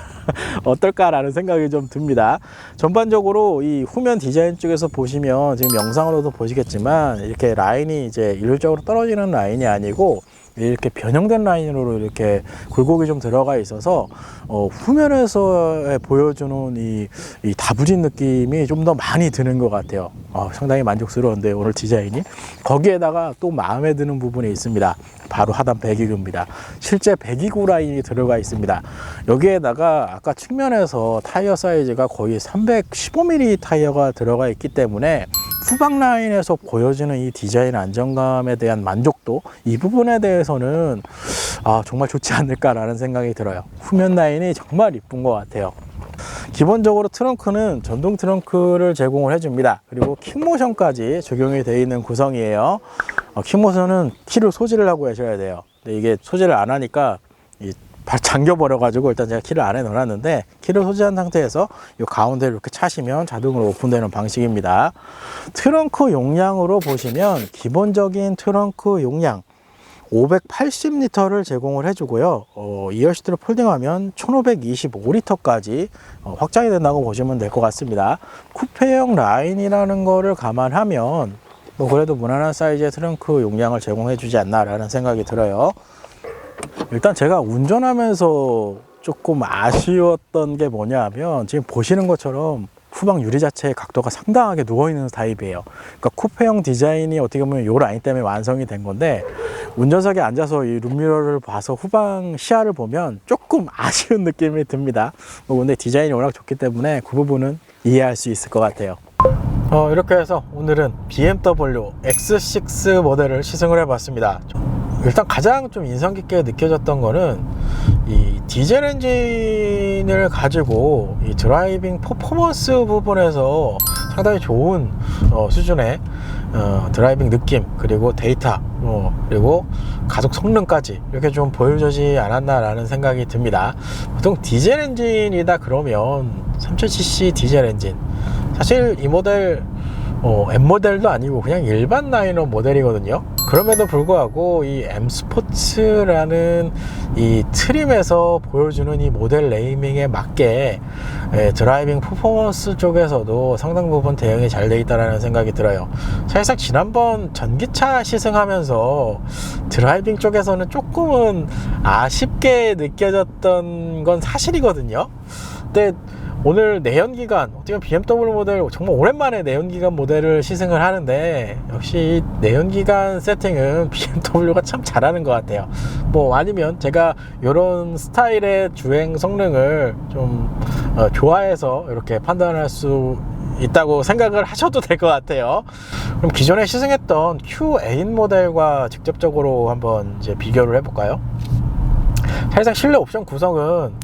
어떨까라는 생각이 좀 듭니다. 전반적으로 이 후면 디자인 쪽에서 보시면 지금 영상으로도 보시겠지만 이렇게 라인이 이제 일률적으로 떨어지는 라인이 아니고 이렇게 변형된 라인으로 이렇게 굴곡이 좀 들어가 있어서 후면에서 보여주는 이 다부진 느낌이 좀 더 많이 드는 것 같아요. 상당히 만족스러운데 오늘 디자인이. 거기에다가 또 마음에 드는 부분이 있습니다. 바로 하단 배기구입니다. 실제 배기구 라인이 들어가 있습니다. 여기에다가 아까 측면에서 타이어 사이즈가 거의 315mm 타이어가 들어가 있기 때문에 후방 라인에서 보여지는 이 디자인 안정감에 대한 만족도, 이 부분에 대해서는 정말 좋지 않을까라는 생각이 들어요. 후면 라인이 정말 이쁜 것 같아요. 기본적으로 트렁크는 전동 트렁크를 제공을 해줍니다. 그리고 킥모션까지 적용이 되어 있는 구성이에요. 킥모션은 키를 소지를 하고 계셔야 돼요. 근데 이게 소지를 안 하니까 잠겨버려 가지고 일단 제가 키를 안에 넣어놨는데, 키를 소지한 상태에서 이 가운데를 이렇게 차시면 자동으로 오픈되는 방식입니다. 트렁크 용량으로 보시면 기본적인 트렁크 용량 580리터를 제공을 해주고요. 2열 시트를 폴딩하면 1525리터까지 확장이 된다고 보시면 될 것 같습니다. 쿠페형 라인이라는 거를 감안하면 그래도 무난한 사이즈의 트렁크 용량을 제공해 주지 않나라는 생각이 들어요. 일단 제가 운전하면서 조금 아쉬웠던 게 뭐냐 하면, 지금 보시는 것처럼 후방 유리 자체의 각도가 상당하게 누워있는 타입이에요. 그러니까 쿠페형 디자인이 어떻게 보면 요 라인 때문에 완성이 된 건데, 운전석에 앉아서 이 룸미러를 봐서 후방 시야를 보면 조금 아쉬운 느낌이 듭니다. 근데 디자인이 워낙 좋기 때문에 그 부분은 이해할 수 있을 것 같아요. 이렇게 해서 오늘은 BMW X6 모델을 시승을 해봤습니다. 일단 가장 좀 인상 깊게 느껴졌던 거는 이 디젤 엔진을 가지고 이 드라이빙 퍼포먼스 부분에서 상당히 좋은 수준의 드라이빙 느낌, 그리고 데이터, 그리고 가속 성능까지 이렇게 좀 보여주지 않았나라는 생각이 듭니다. 보통 디젤 엔진이다 그러면 3000cc 디젤 엔진, 사실 이 모델 M모델도 아니고 그냥 일반 라이너 모델이거든요. 그럼에도 불구하고 이 M스포츠라는 이 트림에서 보여주는 이 모델 네이밍에 맞게 드라이빙 퍼포먼스 쪽에서도 상당 부분 대응이 잘 돼 있다는 생각이 들어요. 사실상 지난번 전기차 시승하면서 드라이빙 쪽에서는 조금은 아쉽게 느껴졌던 건 사실이거든요. 근데 오늘 내연기관, 어떻게 보면 BMW 모델 정말 오랜만에 내연기관 모델을 시승을 하는데, 역시 내연기관 세팅은 BMW가 참 잘하는 것 같아요. 아니면 제가 이런 스타일의 주행 성능을 좀 좋아해서 이렇게 판단할 수 있다고 생각을 하셔도 될 것 같아요. 그럼 기존에 시승했던 Q8 모델과 직접적으로 한번 이제 비교를 해볼까요? 사실상 실내 옵션 구성은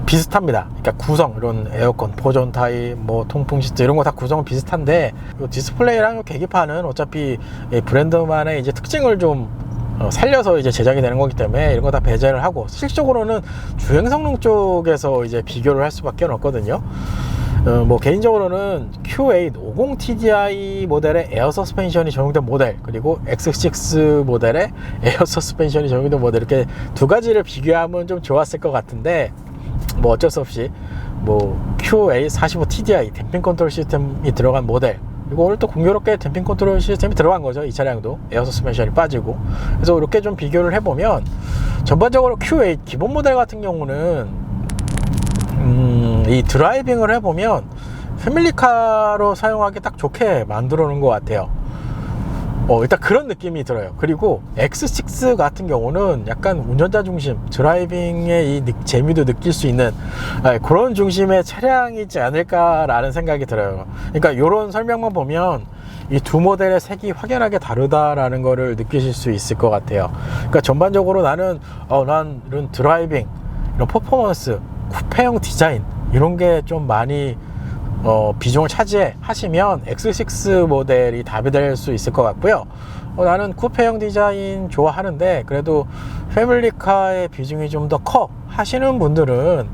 비슷합니다. 그러니까 구성, 이런 에어컨, 보존 타입, 통풍 시트 이런 거 다 구성은 비슷한데, 요 디스플레이랑 요 계기판은 어차피 브랜드만의 이제 특징을 좀 살려서 이제 제작이 되는 거기 때문에 이런 거 다 배제를 하고, 실질적으로는 주행 성능 쪽에서 이제 비교를 할 수밖에 없거든요. 개인적으로는 Q8 50TDI 모델의 에어 서스펜션이 적용된 모델, 그리고 X6 모델의 에어 서스펜션이 적용된 모델, 이렇게 두 가지를 비교하면 좀 좋았을 것 같은데, 어쩔 수 없이 Q8 45TDI 댐핑 컨트롤 시스템이 들어간 모델, 그리고 오늘 또 공교롭게 댐핑 컨트롤 시스템이 들어간 거죠. 이 차량도 에어 서스펜션이 빠지고. 그래서 이렇게 좀 비교를 해보면, 전반적으로 Q8 기본 모델 같은 경우는 이 드라이빙을 해보면 패밀리카로 사용하기 딱 좋게 만들어 놓은 것 같아요. 일단 그런 느낌이 들어요. 그리고 X6 같은 경우는 약간 운전자 중심, 드라이빙의 이 재미도 느낄 수 있는 그런 중심의 차량이지 않을까라는 생각이 들어요. 그러니까 이런 설명만 보면 이 두 모델의 색이 확연하게 다르다라는 거를 느끼실 수 있을 것 같아요. 그러니까 전반적으로 난 이런 드라이빙, 이런 퍼포먼스, 쿠페형 디자인 이런 게 좀 많이 비중을 차지해 하시면 X6 모델이 답이 될 수 있을 것 같고요. 나는 쿠페형 디자인 좋아하는데 그래도 패밀리카의 비중이 좀 더 커 하시는 분들은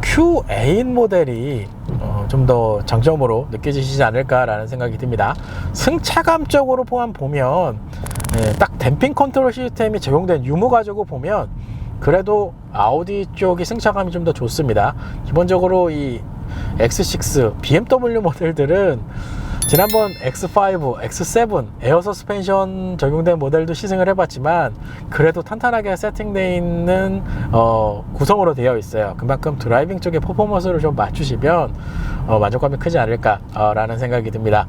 Q8 모델이 좀 더 장점으로 느껴지시지 않을까라는 생각이 듭니다. 승차감적으로 보면 딱 댐핑 컨트롤 시스템이 적용된 유무 가지고 보면 그래도 아우디 쪽이 승차감이 좀 더 좋습니다. 기본적으로 이 X6, BMW 모델들은 지난번 X5, X7 에어 서스펜션 적용된 모델도 시승을 해봤지만 그래도 탄탄하게 세팅되어 있는 구성으로 되어 있어요. 그만큼 드라이빙 쪽의 퍼포먼스를 좀 맞추시면 만족감이 크지 않을까 라는 생각이 듭니다.